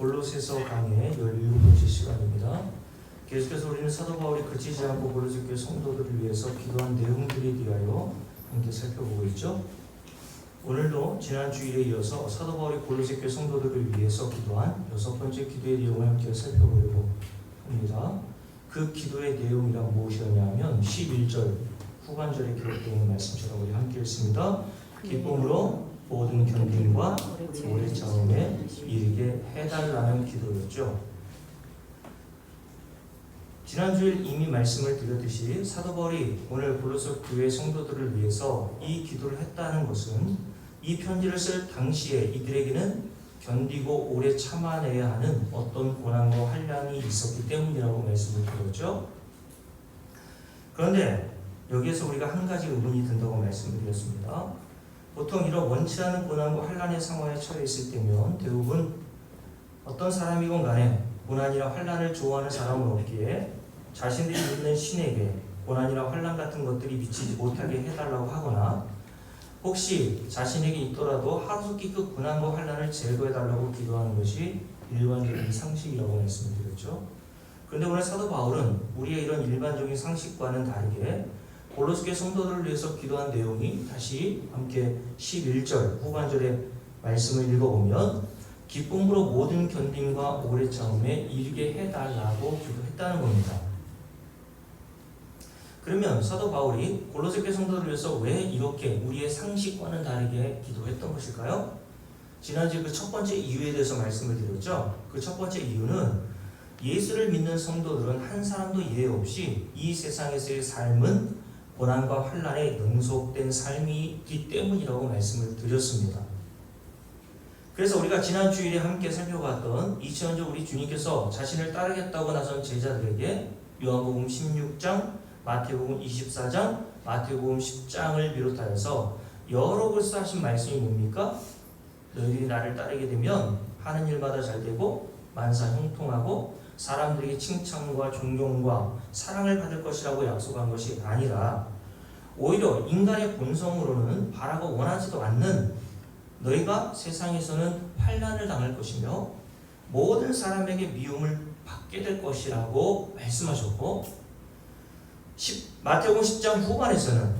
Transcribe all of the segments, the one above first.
골로새서 강의 17번째 시간입니다. 계속해서 우리는 사도 바울이 그치지 않고 골로새 교회 성도들을 위해서 기도한 내용들에 대하여 함께 살펴보고 있죠. 오늘도 지난 주일에 이어서 사도 바울이 골로새 교회 성도들을 위해서 기도한 6번째 기도의 내용을 함께 살펴보려고 합니다. 그 기도의 내용이란 무엇이었냐면 11절 후반절에 기록되어 있는 말씀처럼 우리 함께 읽습니다. 기쁨으로 모든 견딤과 오래 참음에 이르게 해달라는 기도였죠. 지난주에 이미 말씀을 드렸듯이 사도 바울이 오늘 골로새 교회 성도들을 위해서 이 기도를 했다는 것은 이 편지를 쓸 당시에 이들에게는 견디고 오래 참아내야 하는 어떤 고난과 환난이 있었기 때문이라고 말씀을 드렸죠. 그런데 여기에서 우리가 한 가지 의문이 든다고 말씀을 드렸습니다. 보통 이런 원치 않은 고난과 환난의 상황에 처해 있을 때면 대부분 어떤 사람이건 간에 고난이나 환난을 좋아하는 사람은 없기에 자신들이 믿는 신에게 고난이나 환난 같은 것들이 미치지 못하게 해달라고 하거나 혹시 자신에게 있더라도 하루속히 그 고난과 환난을 제거해달라고 기도하는 것이 일반적인 상식이라고 말씀을 드렸죠. 그런데 오늘 사도 바울은 우리의 이런 일반적인 상식과는 다르게 골로새 교회 성도들을 위해서 기도한 내용이 다시 함께 11절 후반절의 말씀을 읽어보면 기쁨으로 모든 견딤과 오래 참음에 이르게 해달라고 기도했다는 겁니다. 그러면 사도 바울이 골로새 교회 성도들을 위해서 왜 이렇게 우리의 상식과는 다르게 기도했던 것일까요? 지난주에 그 첫 번째 이유에 대해서 말씀을 드렸죠. 그 첫 번째 이유는 예수를 믿는 성도들은 한 사람도 예외 없이 이 세상에서의 삶은 고난과 환난에 능속된 삶이기 때문이라고 말씀을 드렸습니다. 그래서 우리가 지난 주일에 함께 살펴봤던 2000년 전 우리 주님께서 자신을 따르겠다고 나선 제자들에게 요한복음 16장, 마태복음 24장, 마태복음 10장을 비롯하여서 여러 곳에서 하신 말씀이 뭡니까? 너희들이 나를 따르게 되면 하는 일마다 잘 되고 만사 형통하고 사람들에게 칭찬과 존경과 사랑을 받을 것이라고 약속한 것이 아니라 오히려 인간의 본성으로는 바라고 원하지도 않는 너희가 세상에서는 환난을 당할 것이며 모든 사람에게 미움을 받게 될 것이라고 말씀하셨고 마태복음 10장 후반에서는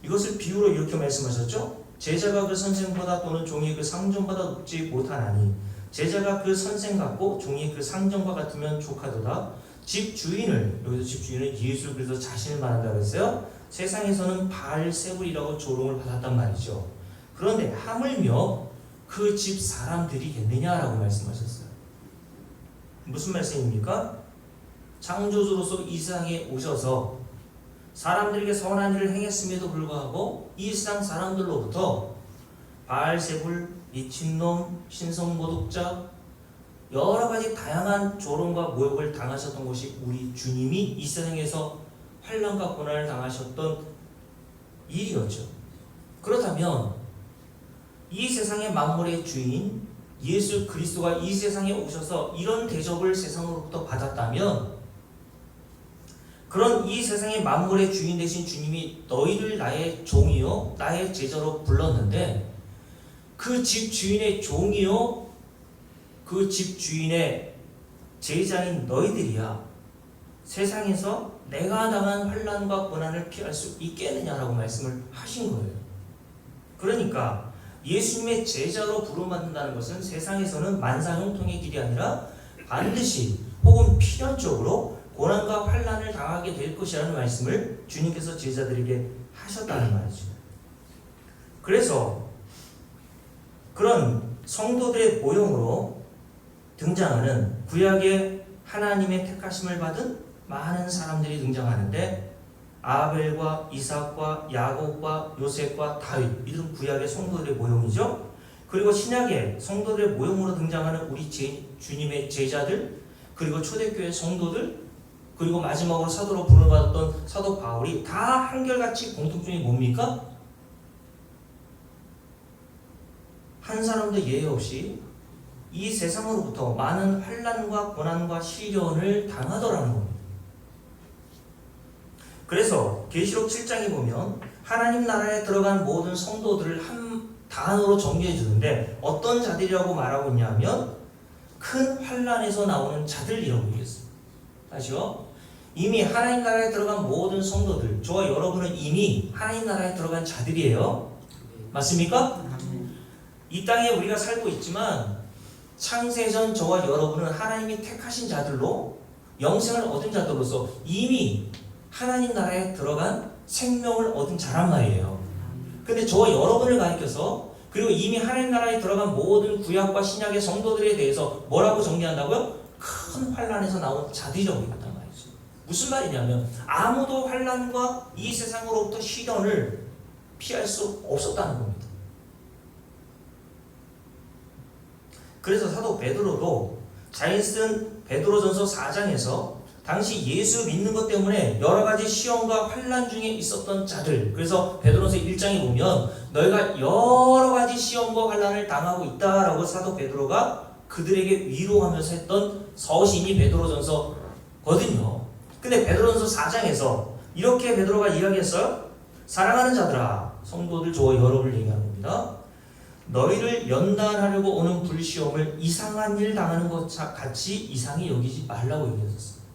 이것을 비유로 이렇게 말씀하셨죠. 제자가 그 선생보다 또는 종이 그 상전보다 높지 못하나니 제자가 그 선생 같고 종이 그 상전과 같으면 족하도다. 집 주인을, 여기서 집 주인은 예수 그리스도 자신을 말한다고 했어요. 세상에서는 바알세불이라고 조롱을 받았단 말이죠. 그런데 하물며 그 집 사람들이겠느냐라고 말씀하셨어요. 무슨 말씀입니까? 창조주로서 이 세상에 오셔서 사람들에게 선한 일을 행했음에도 불구하고 이 세상 사람들로부터 바알세불, 미친놈, 신성모독자 여러 가지 다양한 조롱과 모욕을 당하셨던 것이 우리 주님이 이 세상에서 환난과 고난을 당하셨던 일이었죠. 그렇다면 이 세상의 만물의 주인 예수 그리스도가 이 세상에 오셔서 이런 대접을 세상으로부터 받았다면 그런 이 세상의 만물의 주인 되신 주님이 너희를 나의 종이요 나의 제자로 불렀는데 그 집 주인의 종이요 그 집 주인의 제자인 너희들이야 세상에서 내가 당한 환난과 고난을 피할 수 있겠느냐라고 말씀을 하신 거예요. 그러니까 예수님의 제자로 부름받는다는 것은 세상에서는 만사형통의 길이 아니라 반드시 혹은 필연적으로 고난과 환난을 당하게 될 것이라는 말씀을 주님께서 제자들에게 하셨다는 말이죠. 그래서 그런 성도들의 모형으로 등장하는 구약의 하나님의 택하심을 받은 많은 사람들이 등장하는데 아벨과 이삭과 야곱과 요셉과 다윗 이런 구약의 성도들의 모형이죠. 그리고 신약의 성도들의 모형으로 등장하는 우리 주님의 제자들 그리고 초대교회 성도들 그리고 마지막으로 사도로 부름받았던 사도 바울이 다 한결같이 공통점이 뭡니까? 한 사람도 예외 없이 이 세상으로부터 많은 환난과 고난과 시련을 당하더라는 겁니다. 그래서 계시록 7장에 보면 하나님 나라에 들어간 모든 성도들을 한 단어로 정리해 주는데 어떤 자들이라고 말하고 있냐면 큰 환난에서 나오는 자들이라고 얘기했어요. 다시요. 이미 하나님 나라에 들어간 모든 성도들, 저와 여러분은 이미 하나님 나라에 들어간 자들이에요. 맞습니까? 이 땅에 우리가 살고 있지만 창세전 저와 여러분은 하나님이 택하신 자들로 영생을 얻은 자들로서 이미 하나님 나라에 들어간 생명을 얻은 자란 말이에요. 근데 저와 여러분을 가리켜서 그리고 이미 하나님 나라에 들어간 모든 구약과 신약의 성도들에 대해서 뭐라고 정리한다고요? 큰 환난에서 나온 자들이라고 얘기한단 말이죠. 무슨 말이냐면 아무도 환난과 이 세상으로부터 시련을 피할 수 없었다는 겁니다. 그래서 사도 베드로도 잘 쓴 베드로전서 4장에서 당시 예수 믿는 것 때문에 여러 가지 시험과 환난 중에 있었던 자들, 그래서 베드로전서 1장에 보면 너희가 여러 가지 시험과 환난을 당하고 있다라고 사도 베드로가 그들에게 위로하면서 했던 서신이 베드로전서거든요. 근데 베드로전서 4장에서 이렇게 베드로가 이야기했어요. 사랑하는 자들아, 성도들 저와 여러분을 얘기하는 겁니다. 너희를 연단하려고 오는 불시험을 이상한 일 당하는 것 같이 이상히 여기지 말라고 얘기했었어요.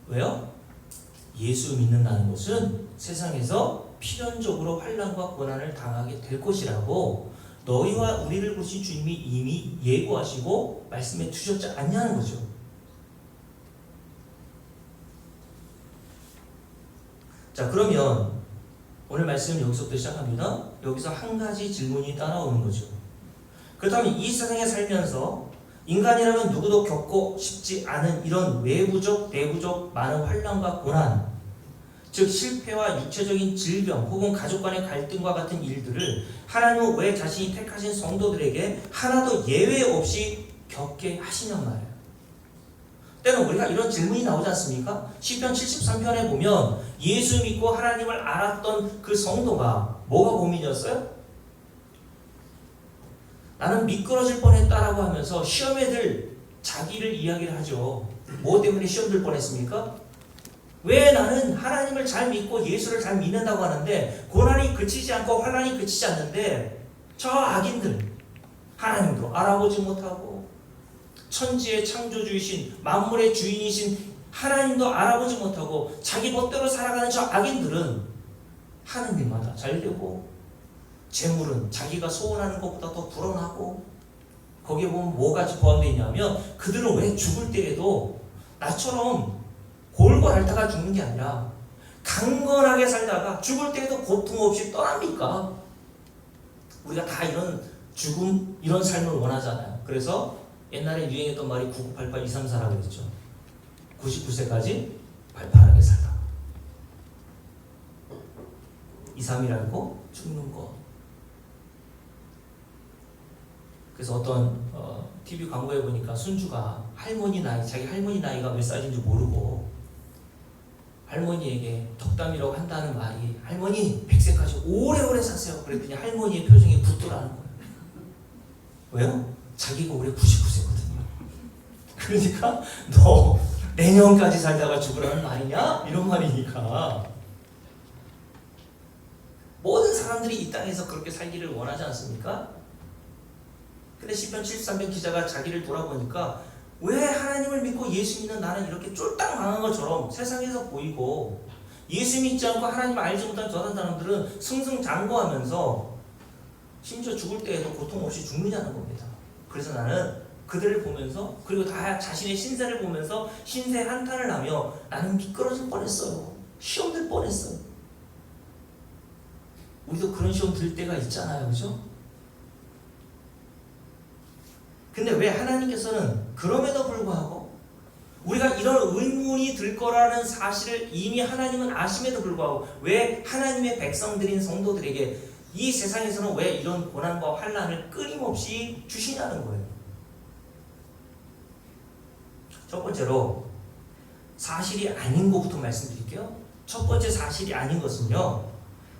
왜요? 예수 믿는다는 것은 세상에서 필연적으로 환난과 고난을 당하게 될 것이라고 너희와 우리를 보신 주님이 이미 예고하시고 말씀해 주셨지 않냐는 거죠. 자, 그러면 오늘 말씀 여기서부터 시작합니다. 여기서 한 가지 질문이 따라오는 거죠. 그렇다면 이 세상에 살면서 인간이라면 누구도 겪고 싶지 않은 이런 외부적, 내부적 많은 환난과 고난, 즉 실패와 육체적인 질병 혹은 가족 간의 갈등과 같은 일들을 하나님은 왜 자신이 택하신 성도들에게 하나도 예외 없이 겪게 하시냔 말이에요. 때는 우리가 이런 질문이 나오지 않습니까? 시편 73편에 보면 예수 믿고 하나님을 알았던 그 성도가 뭐가 고민이었어요? 나는 미끄러질 뻔했다라고 하면서 시험에 들 자기를 이야기를 하죠. 뭐 때문에 시험 들 뻔했습니까? 왜 나는 하나님을 잘 믿고 예수를 잘 믿는다고 하는데 고난이 그치지 않고 환난이 그치지 않는데 저 악인들 하나님도 알아보지 못하고 천지의 창조주이신 만물의 주인이신 하나님도 알아보지 못하고 자기 멋대로 살아가는 저 악인들은 하는 일마다 잘 되고 재물은 자기가 소원하는 것보다 더 불어나고 거기에 보면 뭐가 포함되어 있냐면 그들은 왜 죽을 때에도 나처럼 골골 앓다가 죽는 게 아니라 강건하게 살다가 죽을 때에도 고통 없이 떠납니까? 우리가 다 이런 죽음, 이런 삶을 원하잖아요. 그래서 옛날에 유행했던 말이 9988 234라고 그랬죠. 99세까지 발팔하게 살다. 2-3이라고 죽는 거. 그래서 어떤 TV 광고에 보니까 순주가 할머니 나이, 자기 할머니 나이가 몇 살인지 모르고 할머니에게 덕담이라고 한다는 말이 할머니 100세까지 오래오래 사세요. 그랬더니 할머니의 표정이 굳더라는 거예요. 왜요? 자기가 올해 99세거든요. 그러니까 너 내년까지 살다가 죽으라는 말이냐? 이런 말이니까 모든 사람들이 이 땅에서 그렇게 살기를 원하지 않습니까? 근데 시편 73편 기자가 자기를 돌아보니까 왜 하나님을 믿고 예수 믿는 나는 이렇게 쫄딱 망한 것처럼 세상에서 보이고 예수 믿지 않고 하나님을 알지 못한 저런 사람들은 승승장구하면서 심지어 죽을 때에도 고통 없이 죽느냐는 겁니다. 그래서 나는 그들을 보면서 그리고 다 자신의 신세를 보면서 신세 한탄을 하며 나는 미끄러질 뻔했어요. 시험 들 뻔했어요. 우리도 그런 시험 들 때가 있잖아요. 그죠? 근데 왜 하나님께서는 그럼에도 불구하고 우리가 이런 의문이 들 거라는 사실을 이미 하나님은 아심에도 불구하고 왜 하나님의 백성들인 성도들에게 이 세상에서는 왜 이런 고난과 환난을 끊임없이 주시냐는 거예요. 첫 번째로 사실이 아닌 것부터 말씀드릴게요. 첫 번째 사실이 아닌 것은요,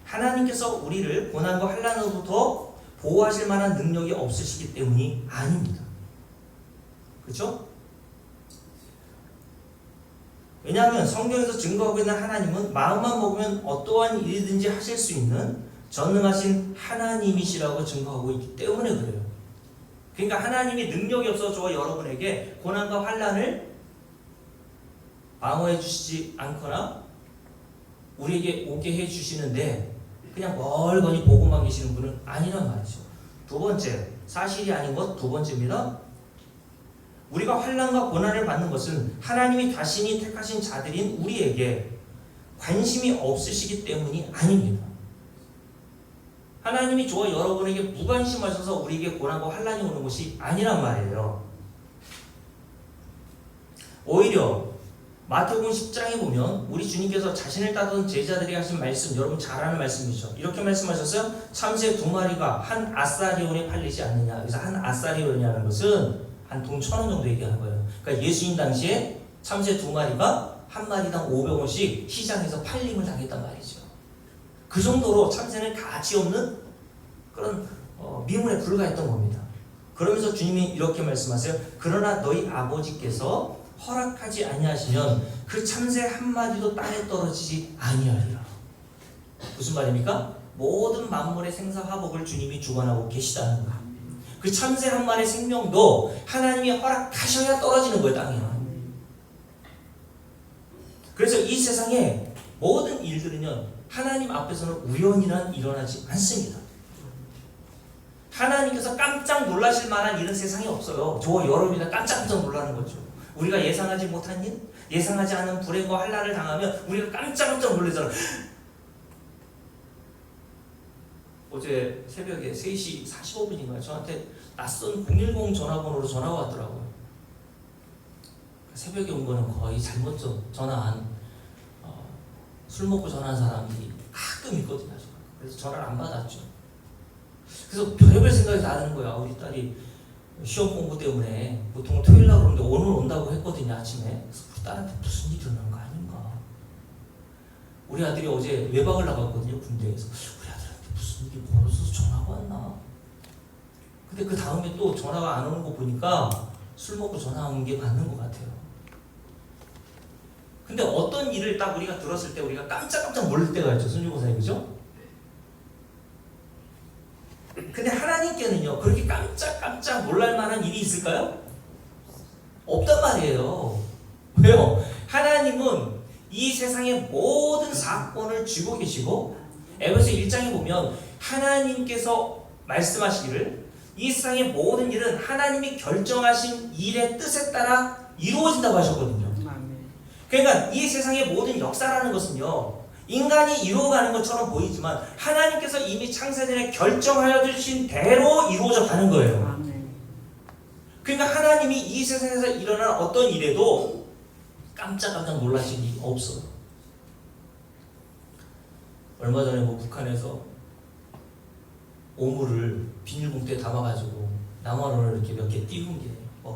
하나님께서 우리를 고난과 환난으로부터 보호하실 만한 능력이 없으시기 때문이 아닙니다. 그렇죠? 왜냐하면 성경에서 증거하고 있는 하나님은 마음만 먹으면 어떠한 일이든지 하실 수 있는 전능하신 하나님이시라고 증거하고 있기 때문에 그래요. 그러니까 하나님이 능력이 없어서 저와 여러분에게 고난과 환난을 방어해 주시지 않거나 우리에게 오게 해 주시는데 그냥 멀거니 보고만 계시는 분은 아니란 말이죠. 두 번째, 사실이 아닌 것 두 번째입니다. 우리가 환난과 고난을 받는 것은 하나님이 자신이 택하신 자들인 우리에게 관심이 없으시기 때문이 아닙니다. 하나님이 저와 여러분에게 무관심하셔서 우리에게 고난과 환난이 오는 것이 아니란 말이에요. 오히려 마태복음 10장에 보면 우리 주님께서 자신을 따르던 제자들에게 하신 말씀, 여러분 잘 아는 말씀이죠. 이렇게 말씀하셨어요. 참새 2마리가 한 아사리온에 팔리지 않느냐. 그래서 한 아사리온이라는 것은 한 돈 1,000원 정도 얘기하는 거예요. 그러니까 예수님 당시에 참새 2마리가 한 마리당 500원씩 시장에서 팔림을 당했단 말이죠. 그 정도로 참새는 가치 없는 그런 미물에 불과했던 겁니다. 그러면서 주님이 이렇게 말씀하세요. 그러나 너희 아버지께서 허락하지 아니하시면 그 참새 한 마리도 땅에 떨어지지 아니하리라. 무슨 말입니까? 모든 만물의 생사화복을 주님이 주관하고 계시다는 거예요. 그 참새 한 마리의 생명도 하나님이 허락하셔야 떨어지는 거예요, 땅에. 그래서 이 세상의 모든 일들은요, 하나님 앞에서는 우연이란 일어나지 않습니다. 하나님께서 깜짝 놀라실 만한 일은 세상에 없어요. 저와 여러분이 깜짝깜짝 놀라는 거죠. 우리가 예상하지 못한 일, 예상하지 않은 불행과 환난을 당하면 우리가 깜짝깜짝 놀라잖아요. 어제 새벽에 3시 45분인가요? 저한테 낯선 010 전화번호로 전화가 왔더라고요. 새벽에 온 거는 거의 잘못 전화한 술 먹고 전화한 사람이 가끔 있거든요. 그래서 전화를 안 받았죠. 그래서 별의별 생각이 나는 거야. 우리 딸이 시험 공부 때문에 보통 토요일 날 오는데 오늘 온다고 했거든요, 아침에. 그래서 우리 딸한테 무슨 일이 일어난 거 아닌가. 우리 아들이 어제 외박을 나갔거든요, 군대에서. 우리 아들한테 무슨 일이 벌어져서 전화가 왔나. 근데 그 다음에 또 전화가 안 오는 거 보니까 술 먹고 전화 온 게 맞는 것 같아요. 근데 어떤 일을 딱 우리가 들었을 때 우리가 깜짝깜짝 놀랄 때가 있죠, 순주고사님, 그죠? 근데 하나님께는요, 그렇게 깜짝깜짝 놀랄 만한 일이 있을까요? 없단 말이에요. 왜요? 하나님은 이 세상의 모든 사건을 쥐고 계시고, 에베소 1장에 보면 하나님께서 말씀하시기를 이 세상의 모든 일은 하나님이 결정하신 일의 뜻에 따라 이루어진다고 하셨거든요. 그러니까 이 세상의 모든 역사라는 것은요, 인간이 이루어가는 것처럼 보이지만 하나님께서 이미 창세전에 결정하여 주신 대로 이루어져 가는 거예요. 그러니까 하나님이 이 세상에서 일어난 어떤 일에도 깜짝깜짝 놀라신 일이 없어요. 얼마 전에 북한에서 오물을 비닐봉투에 담아가지고 남한으로 이렇게 몇 개 띄운 게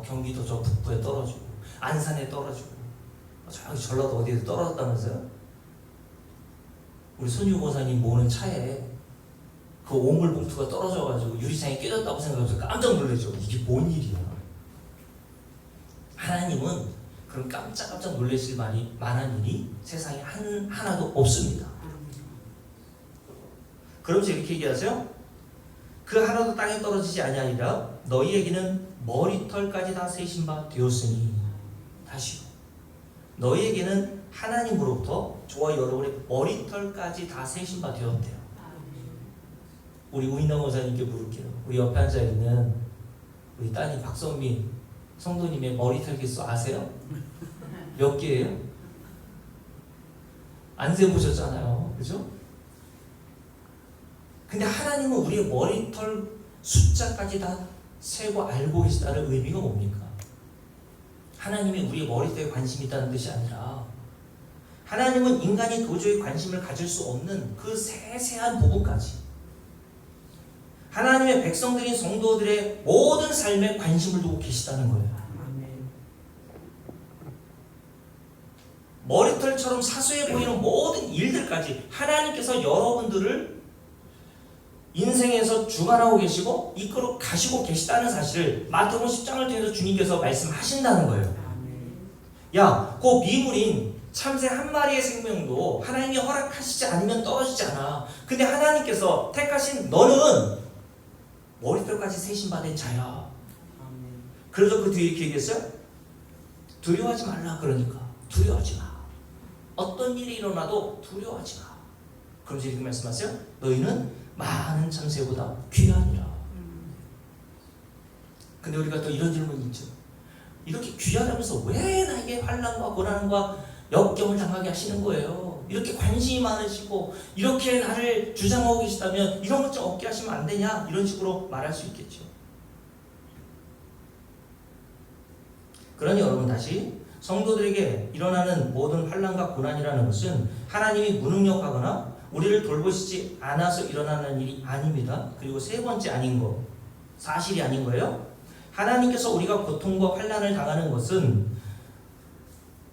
경기도 저 북부에 떨어지고 안산에 떨어지고 저기 전라도 어디에 떨어졌다면서요? 우리 손유 고사님 모는 차에 그 오물 봉투가 떨어져가지고 유리창에 깨졌다고 생각해서 깜짝 놀라죠. 이게 뭔 일이야? 하나님은 그런 깜짝깜짝 놀라실 만한 일이 세상에 하나도 없습니다. 그러면서 이렇게 얘기하세요. 그 하나도 땅에 떨어지지 아니하리라. 너희에게는 머리털까지 다 세신 바 되었으니. 다시요. 너희에게는 하나님으로부터 저와 여러분의 머리털까지 다 세신 바 되었대요. 우리 우인남 원사님께 물을게요. 우리 옆에 앉아있는 우리 따님 박선미 성도님의 머리털 개수 아세요? 몇 개예요? 안 세보셨잖아요. 그죠? 근데 하나님은 우리의 머리털 숫자까지 다 세고 알고 계시다는 의미가 뭡니까? 하나님이 우리의 머리털에 관심이 있다는 뜻이 아니라 하나님은 인간이 도저히 관심을 가질 수 없는 그 세세한 부분까지 하나님의 백성들인 성도들의 모든 삶에 관심을 두고 계시다는 거예요. 머리털처럼 사소해 보이는 모든 일들까지 하나님께서 여러분들을 인생에서 주관하고 계시고 이끌어 가시고 계시다는 사실을 마태복음 10장을 통해서 주님께서 말씀하신다는 거예요. 야, 그 미물인 참새 한 마리의 생명도 하나님이 허락하시지 않으면 떨어지지 않아. 근데 하나님께서 택하신 너는 머리털까지 세신 받은 자야. 그래서 그 뒤에 이렇게 얘기했어요. 두려워하지 말라. 그러니까 두려워하지 마. 어떤 일이 일어나도 두려워하지 마. 그러면서 이렇게 말씀하세요. 너희는 많은 참새보다 귀하니라. 근데 우리가 또 이런 질문이 있죠. 이렇게 귀하다면서 왜 나에게 환난과 고난과 역경을 당하게 하시는 거예요? 이렇게 관심이 많으시고 이렇게 나를 주장하고 계시다면 이런 것 좀 없게 하시면 안 되냐? 이런 식으로 말할 수 있겠죠. 그러니 여러분 다시 성도들에게 일어나는 모든 환난과 고난이라는 것은 하나님이 무능력하거나 우리를 돌보시지 않아서 일어나는 일이 아닙니다. 그리고 세 번째 아닌 거, 사실이 아닌 거예요. 하나님께서 우리가 고통과 환난을 당하는 것은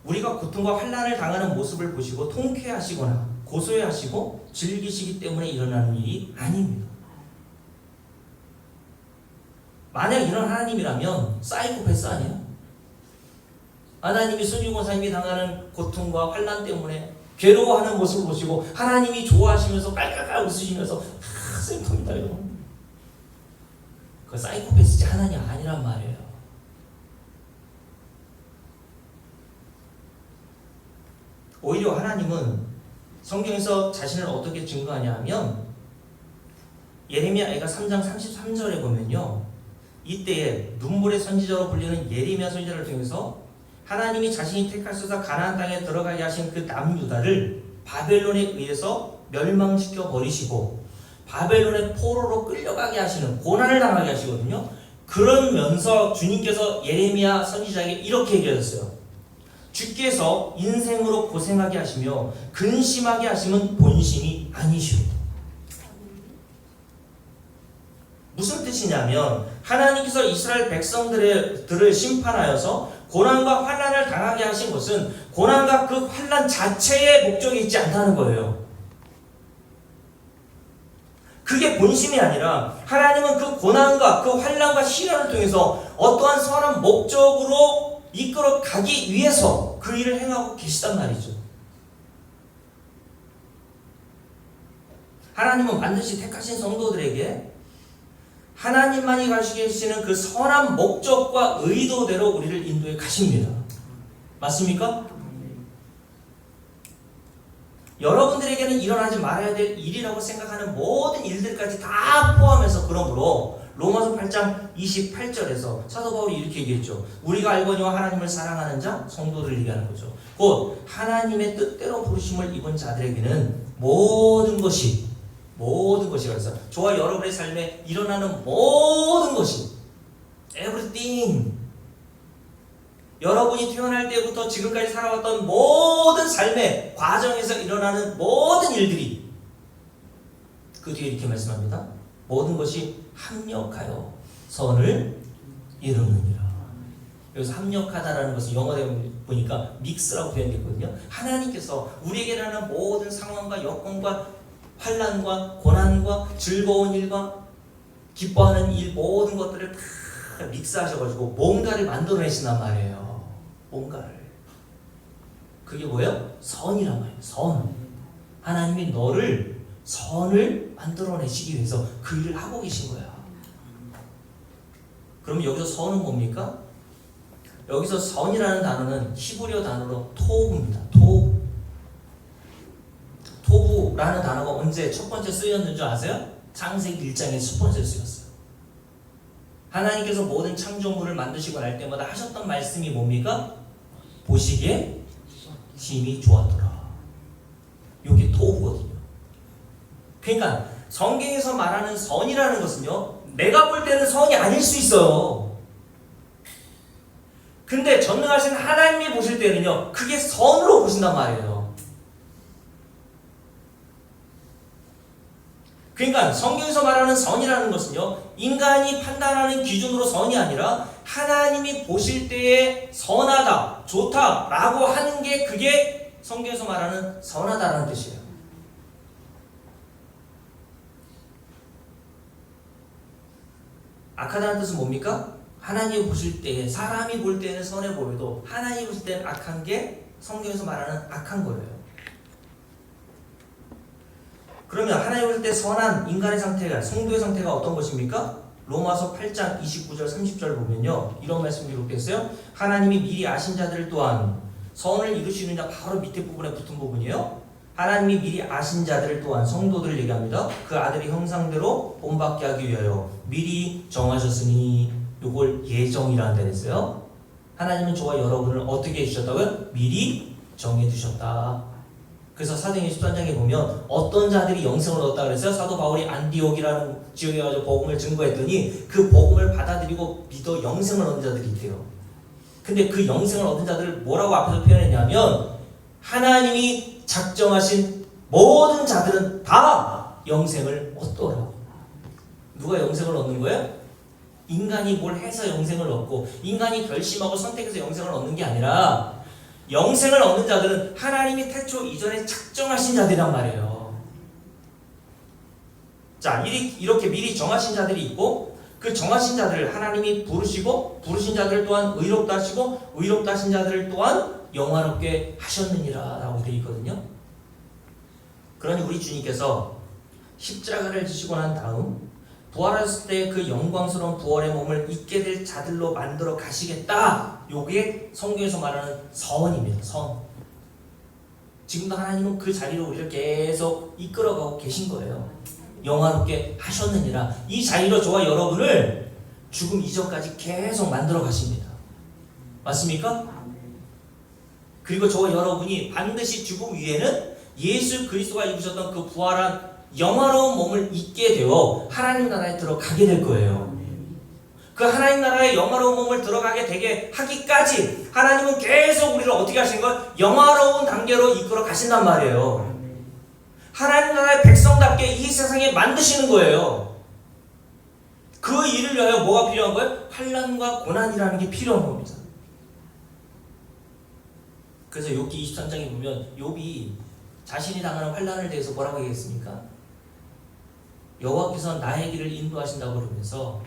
우리가 고통과 환난을 당하는 모습을 보시고 통쾌하시거나 고소해하시고 즐기시기 때문에 일어나는 일이 아닙니다. 만약 이런 하나님이라면 사이코패스 아니에요? 하나님이 손유 권사님이 당하는 고통과 환난 때문에 괴로워하는 모습을 보시고 하나님이 좋아하시면서 깔깔깔 웃으시면서 슬픕니다 여러분. 그 사이코패스지 하나님 아니란 말이에요. 오히려 하나님은 성경에서 자신을 어떻게 증거하냐 하면 예레미야가 3장 33절에 보면요. 이때에 눈물의 선지자로 불리는 예레미야 선지자를 통해서 하나님이 자신이 택하셔서 가나안 땅에 들어가게 하신 그 남유다를 바벨론에 의해서 멸망시켜 버리시고 바벨론의 포로로 끌려가게 하시는 고난을 당하게 하시거든요. 그러면서 주님께서 예레미야 선지자에게 이렇게 얘기하셨어요. 주께서 인생으로 고생하게 하시며 근심하게 하심은 본심이 아니시오. 무슨 뜻이냐면 하나님께서 이스라엘 백성들을 심판하여서 고난과 환난을 당하게 하신 것은 고난과 그 환난 자체의 목적이 있지 않다는 거예요. 그게 본심이 아니라 하나님은 그 고난과 그 환난과 시련을 통해서 어떠한 선한 목적으로 이끌어 가기 위해서 그 일을 행하고 계시단 말이죠. 하나님은 반드시 택하신 성도들에게 하나님만이 가시게 계시는 그 선한 목적과 의도대로 우리를 인도해 가십니다. 맞습니까? 여러분들에게는 일어나지 말아야 될 일이라고 생각하는 모든 일들까지 다 포함해서 그러므로 로마서 8장 28절에서 사도 바울이 이렇게 얘기했죠. 우리가 알거니와 하나님을 사랑하는 자, 성도들을 얘기하는 거죠. 곧 하나님의 뜻대로 부르심을 입은 자들에게는 모든 것이 그래서 저와 여러분의 삶에 일어나는 모든 것이 everything 여러분이 태어날 때부터 지금까지 살아왔던 모든 삶의 과정에서 일어나는 모든 일들이 그 뒤에 이렇게 말씀합니다. 모든 것이 합력하여 선을 이루느니라. 여기서 합력하다라는 것은 영어에 보니까 믹스라고 표현되거든요. 하나님께서 우리에게 일어나는 모든 상황과 여건과 환난과 고난과 즐거운 일과 기뻐하는 일 모든 것들을 다 믹스하셔가지고 뭔가를 만들어내신단 말이에요. 뭔가를. 그게 뭐예요? 선이란 말이에요. 선. 하나님이 너를 선을 만들어내시기 위해서 그 일을 하고 계신 거야. 그럼 여기서 선은 뭡니까? 여기서 선이라는 단어는 히브리어 단어로 토브입니다. 토브라는 단어가 언제 첫 번째 쓰였는 줄 아세요? 창세기 1장에 첫 번째 쓰였어요. 하나님께서 모든 창조물을 만드시고 날 때마다 하셨던 말씀이 뭡니까? 보시기에 심히 좋았더라. 이게 토브거든요. 그러니까 성경에서 말하는 선이라는 것은요, 내가 볼 때는 선이 아닐 수 있어요. 근데 전능하신 하나님이 보실 때는요, 그게 선으로 보신단 말이에요. 그러니까 성경에서 말하는 선이라는 것은요, 인간이 판단하는 기준으로 선이 아니라 하나님이 보실 때에 선하다, 좋다라고 하는 게 그게 성경에서 말하는 선하다라는 뜻이에요. 악하다는 뜻은 뭡니까? 하나님이 보실 때에, 사람이 볼 때는 선해 보여도 하나님이 보실 때는 악한 게 성경에서 말하는 악한 거예요. 그러면 하나님 볼 때 선한 인간의 상태가, 성도의 상태가 어떤 것입니까? 로마서 8장 29절 30절 보면요, 이런 말씀이 기록되어 있어요. 하나님이 미리 아신 자들 또한 선을 이루시느냐, 바로 밑에 부분에 붙은 부분이에요. 하나님이 미리 아신 자들 또한, 성도들을 얘기합니다. 그 아들의 형상대로 본받게 하기 위하여 미리 정하셨으니, 요걸 예정이라는 데 했어요. 하나님은 저와 여러분을 어떻게 해주셨다고요? 미리 정해주셨다. 그래서 사도행전 13장에 보면 어떤 자들이 영생을 얻었다 그랬어요? 사도 바울이 안디옥이라는 지역에 가서 복음을 증거했더니 그 복음을 받아들이고 믿어 영생을 얻은 자들이 있대요. 근데 그 영생을 얻은 자들을 뭐라고 앞에서 표현했냐면, 하나님이 작정하신 모든 자들은 다 영생을 얻더라. 누가 영생을 얻는 거예요? 인간이 뭘 해서 영생을 얻고, 인간이 결심하고 선택해서 영생을 얻는 게 아니라, 영생을 얻는 자들은 하나님이 태초 이전에 작정하신 자들이란 말이에요. 자, 이렇게 미리 정하신 자들이 있고, 그 정하신 자들을 하나님이 부르시고, 부르신 자들 또한 의롭다 하시고, 의롭다 하신 자들 또한 영화롭게 하셨느니라 라고 되어 있거든요. 그러니 우리 주님께서 십자가를 지시고 난 다음 부활하셨을 때 그 영광스러운 부활의 몸을 입게 될 자들로 만들어 가시겠다. 요게 성경에서 말하는 서원입니다. 선. 지금도 하나님은 그 자리로 우리를 계속 이끌어가고 계신 거예요. 영화롭게 하셨느니라. 이 자리로 저와 여러분을 죽음 이전까지 계속 만들어 가십니다. 맞습니까? 그리고 저와 여러분이 반드시 죽음 위에는 예수 그리스도가 입으셨던 그 부활한 영화로운 몸을 입게 되어 하나님 나라에 들어가게 될 거예요. 그 하나님 나라의 영화로운 몸을 들어가게 되게 하기까지 하나님은 계속 우리를 어떻게 하시는 거예요? 영화로운 단계로 이끌어 가신단 말이에요. 하나님 나라의 백성답게 이 세상에 만드시는 거예요. 그 일을 위하여 뭐가 필요한 거예요? 환난과 고난이라는 게 필요한 겁니다. 그래서 욥기 23장에 보면 욥이 자신이 당하는 환난을 대해서 뭐라고 얘기했습니까? 여호와께서 나의 길을 인도하신다고 그러면서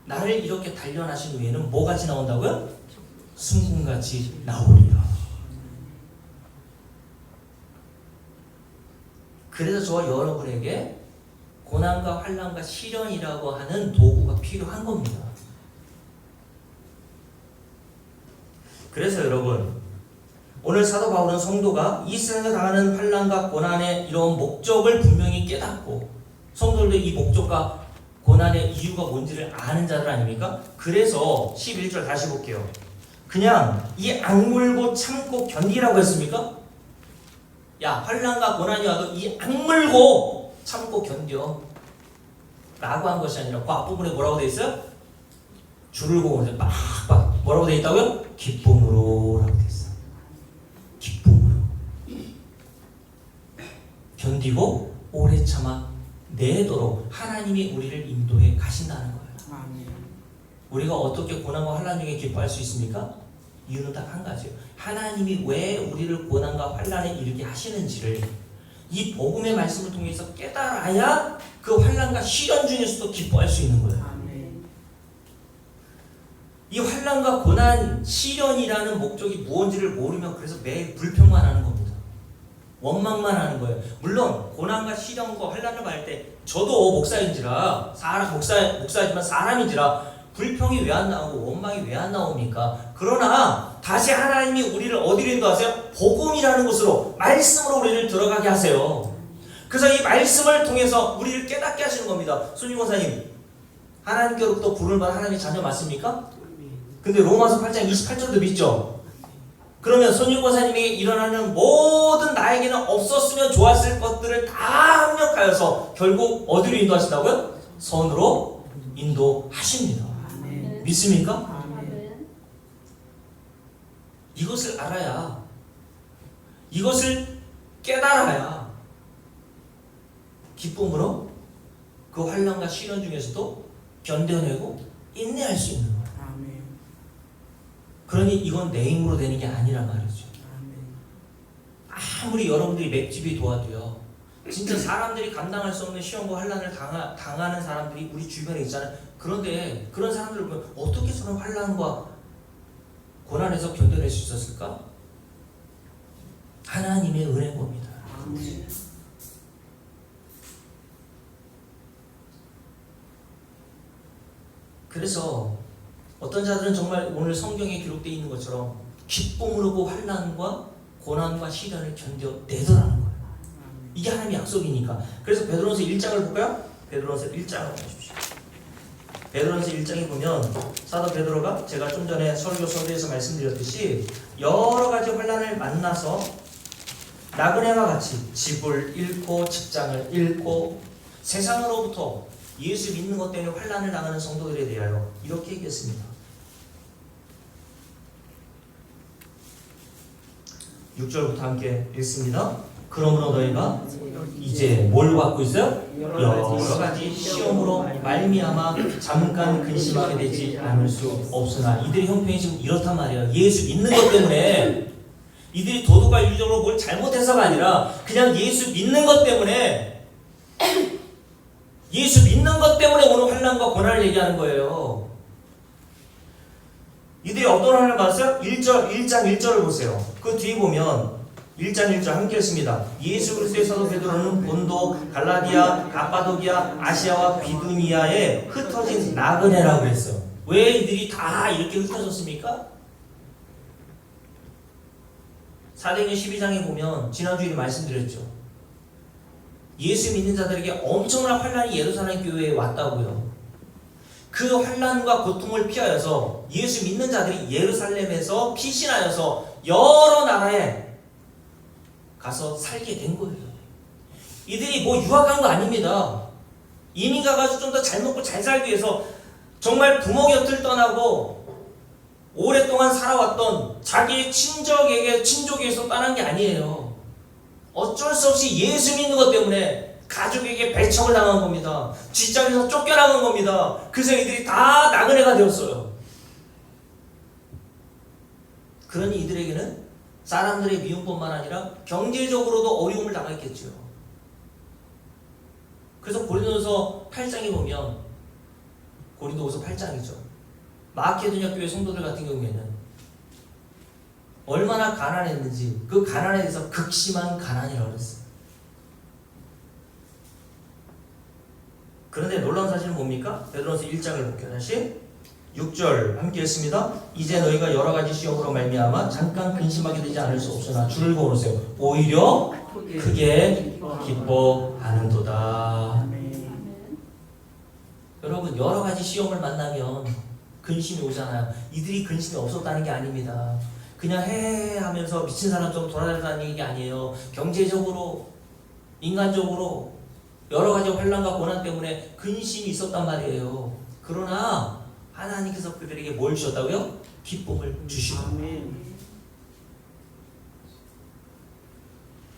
나를 이렇게 단련하신 후에는 뭐같이 나온다고요? 순금같이 나오리라. 그래서 저와 여러분에게 고난과 환난과 시련이라고 하는 도구가 필요한 겁니다. 그래서 여러분, 오늘 사도 바울은 성도가 이 세상에 당하는 환난과 고난의 이런 목적을 분명히 깨닫고, 성도들도 이 목적과 고난의 이유가 뭔지를 아는 자들 아닙니까? 그래서 11절 다시 볼게요. 그냥 이 악물고 참고 견디라고 했습니까? 야, 환난과 고난이 와도 이 악물고 참고 견뎌 라고 한 것이 아니라 그 앞부분에 뭐라고 되어 있어요? 줄을 보면서 빡빡 뭐라고 되어 있다고요? 기쁨으로 라고 되어 있어요. 기쁨으로 견디고 오래 참아 내도록 하나님이 우리를 인도해 가신다는 거예요. 우리가 어떻게 고난과 환난 중에 기뻐할 수 있습니까? 이유는 딱 한 가지예요. 하나님이 왜 우리를 고난과 환난에 이르게 하시는지를 이 복음의 말씀을 통해서 깨달아야 그 환난과 시련 중에서도 기뻐할 수 있는 거예요. 이 환난과 고난, 시련이라는 목적이 무엇인지를 모르면 그래서 매일 불평만 하는 겁니다. 원망만 하는 거예요. 물론 고난과 시련과 환난을 받을 때 저도 목사인지라 목사지만 사람인지라 불평이 왜 안 나오고 원망이 왜 안 나옵니까? 그러나 다시 하나님이 우리를 어디로 인도하세요? 복음이라는 곳으로, 말씀으로 우리를 들어가게 하세요. 그래서 이 말씀을 통해서 우리를 깨닫게 하시는 겁니다. 손님 권사님, 하나님께로부터 부름을 받은 하나님의 자녀 맞습니까? 근데 로마서 8장 28절도 믿죠? 그러면 손님 권사님에게 일어나는 모든 나에게는 없었으면 좋았을 것들을 다 합력하여서 결국 어디로 인도하신다고요? 선으로 인도하십니다. 믿습니까? 이것을 알아야, 이것을 깨달아야 기쁨으로 그 환난과 시련 중에서도 견뎌내고 인내할 수 있는 거예요. 그러니 이건 내 힘으로 되는 게 아니란 말이죠. 아무리 여러분들이 맷집이 도와도요, 진짜 사람들이 감당할 수 없는 시험과 환난을 당하는 사람들이 우리 주변에 있잖아요. 그런데 그런 사람들을 보면 어떻게 저런 환난과 고난에서 견뎌낼 수 있었을까? 하나님의 은혜인 겁니다. 그래서 어떤 자들은 정말 오늘 성경에 기록되어 있는 것처럼 기쁨으로 그 환난과 고난과 시련을 견뎌내더라는 거예요. 이게 하나님의 약속이니까. 그래서 베드로전서 1장을 볼까요? 베드로전서 1장을 보십시오. 베드로전서 1장에 보면 사도 베드로가 제가 좀 전에 설교 서두에서 말씀드렸듯이 여러 가지 환난을 만나서 나그네와 같이 집을 잃고 직장을 잃고 세상으로부터 예수 믿는 것 때문에 환난을 당하는 성도들에 대하여 이렇게 얘기했습니다. 6절부터 함께 읽습니다. 그러므로 너희가 이제 뭘 받고 있어요? 여러 가지 시험으로 말미암아 잠깐 근심하게 되지 않을 수 없으나 이들의 형편이 지금 이렇단 말이에요. 예수 믿는 것 때문에 이들이 도덕과 윤리적으로 뭘 잘못해서가 아니라 그냥 예수 믿는 것 때문에 예수 믿는 것 때문에 오는 환난과 고난을 얘기하는 거예요. 이들이 어떤 환난을 받았어요? 1장 1절을 보세요. 그 뒤에 보면 1장 1절 함께 했습니다. 예수 그리스도의 사도 베드로는 본도, 갈라디아, 가파도기아, 아시아와 비두니아에 흩어진 나그네라고 했어요. 왜 이들이 다 이렇게 흩어졌습니까? 사도행전 12장에 보면 지난주에 말씀드렸죠. 예수 믿는 자들에게 엄청난 환난이 예루살렘 교회에 왔다고요. 그 환난과 고통을 피하여서 예수 믿는 자들이 예루살렘에서 피신하여서 여러 나라에 가서 살게 된 거예요. 이들이 뭐 유학한 거 아닙니다. 이민 가가지고 좀 더 잘 먹고 잘 살기 위해서 정말 부모 곁을 떠나고 오랫동안 살아왔던 자기의 친족에게서 떠난 게 아니에요. 어쩔 수 없이 예수 믿는 것 때문에 가족에게 배척을 당한 겁니다. 직장에서 쫓겨나간 겁니다. 그래서 이들이 다 나그네가 되었어요. 그러니 이들에게는 사람들의 미움뿐만 아니라 경제적으로도 어려움을 당했겠죠. 그래서 고린도서 8장에 보면 고린도후서 8장이죠. 마케도냐 교회 성도들 같은 경우에는 얼마나 가난했는지 그 가난에 대해서 극심한 가난이라고 그랬어요. 그런데 놀라운 사실은 뭡니까? 베드로전서 1장을 볼게요. 다시 6절 함께 했습니다. 이제 너희가 여러 가지 시험으로 말미암아 잠깐 근심하게 되지 않을 수 없으나 줄을 그어놓으세요. 오히려 크게 기뻐하는도다. 여러분 여러 가지 시험을 만나면 근심이 오잖아요. 이들이 근심이 없었다는 게 아닙니다. 그냥 헤헤 하면서 미친 사람처럼 돌아다니는 게 아니에요. 경제적으로 인간적으로 여러 가지 환난과 고난 때문에 근심이 있었단 말이에요. 그러나 하나님께서 그들에게 뭘 주셨다고요? 기쁨을 주시고.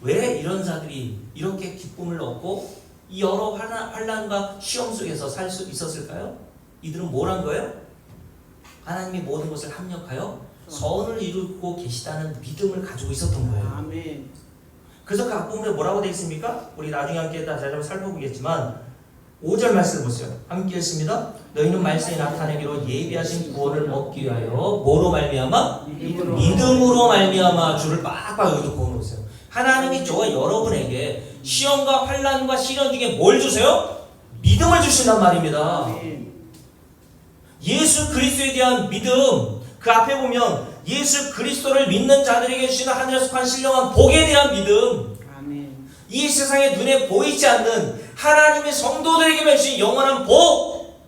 왜 이런 자들이 이렇게 기쁨을 얻고 이 여러 환난과 시험 속에서 살 수 있었을까요? 이들은 뭘 한 거예요? 하나님이 모든 것을 합력하여 선을 이루고 계시다는 믿음을 가지고 있었던 거예요. 아멘. 그래서 그 앞부분에 뭐라고 되어 있습니까? 우리 나중에 함께 다시 한번 살펴보겠지만 5절 말씀을 보세요. 함께 했습니다. 너희는 말씀에 나타내기로 예비하신 구원을 얻기 위하여 뭐로 말미암아? 믿음으로 말미암아. 줄을 빡빡 여기도 그어놓으세요. 하나님이 저와 여러분에게 시험과 환난과 시련 중에 뭘 주세요? 믿음을 주신단 말입니다. 예수 그리스도에 대한 믿음. 그 앞에 보면 예수 그리스도를 믿는 자들에게 주시는 하늘에서 속한 신령한 복에 대한 믿음. 아멘. 이 세상에 눈에 보이지 않는 하나님의 성도들에게만 주신 영원한 복.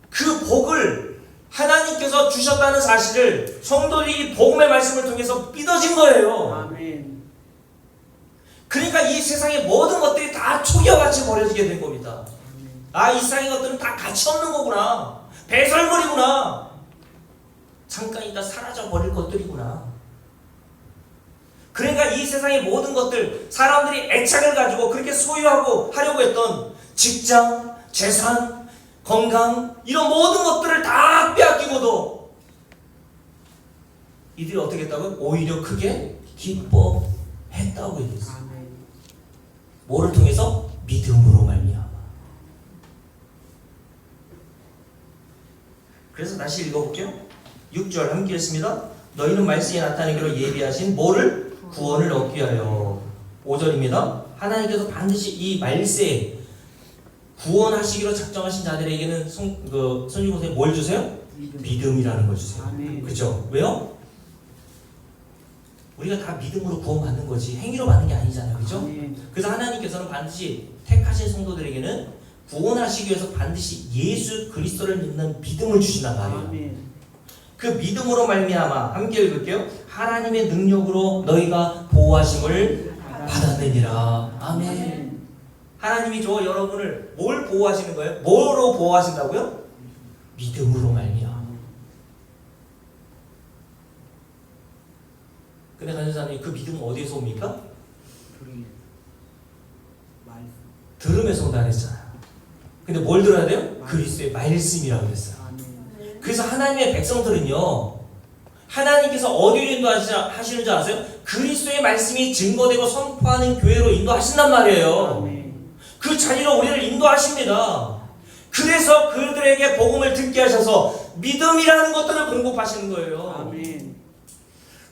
그 복을 하나님께서 주셨다는 사실을 성도들이 복음의 말씀을 통해서 믿어진 거예요. 아멘. 그러니까 이 세상의 모든 것들이 다 초기화같이 버려지게 된 겁니다. 아, 이 세상의 것들은 다 가치 없는 거구나. 배설물이구나. 잠깐 있다 사라져 버릴 것들이구나. 그러니까 이 세상의 모든 것들, 사람들이 애착을 가지고 그렇게 소유하고 하려고 했던 직장, 재산, 건강, 이런 모든 것들을 다 빼앗기고도 이들이 어떻게 했다고요? 오히려 크게 기뻐했다고 얘기했어요. 뭐를 통해서? 믿음으로 말미암아. 그래서 다시 읽어볼게요. 6절 함께 했습니다. 너희는 말씀에 나타내기로 예비하신 뭐를? 구원을 얻기 위하여. 5절입니다. 하나님께서 반드시 이 말세 구원하시기로 작정하신 자들에게는 선지고서에 뭘 주세요? 믿음이라는 걸 주세요. 아멘. 그죠? 왜요? 우리가 다 믿음으로 구원받는 거지 행위로 받는 게 아니잖아요. 그죠? 아멘. 그래서 하나님께서는 반드시 택하신 성도들에게는 구원하시기 위해서 반드시 예수 그리스도를 믿는 믿음을 주신단 말이에요. 아멘. 그 믿음으로 말미암아 함께 읽을게요. 하나님의 능력으로 너희가 보호하심을 받았느니라. 아멘. 하나님이 저 여러분을 뭘 보호하시는 거예요? 뭐로 보호하신다고요? 믿음으로 말미암아. 근데 간사님 그 믿음은 어디에서 옵니까? 들음에서 온다 그랬잖아요. 근데 뭘 들어야 돼요? 그리스도의 말씀이라고 그랬어요. 그래서 하나님의 백성들은요, 하나님께서 어디로 인도하시는 줄 아세요? 그리스도의 말씀이 증거되고 선포하는 교회로 인도하신단 말이에요. 그 자리로 우리를 인도하십니다. 그래서 그들에게 복음을 듣게 하셔서 믿음이라는 것들을 공급하시는 거예요. 아멘.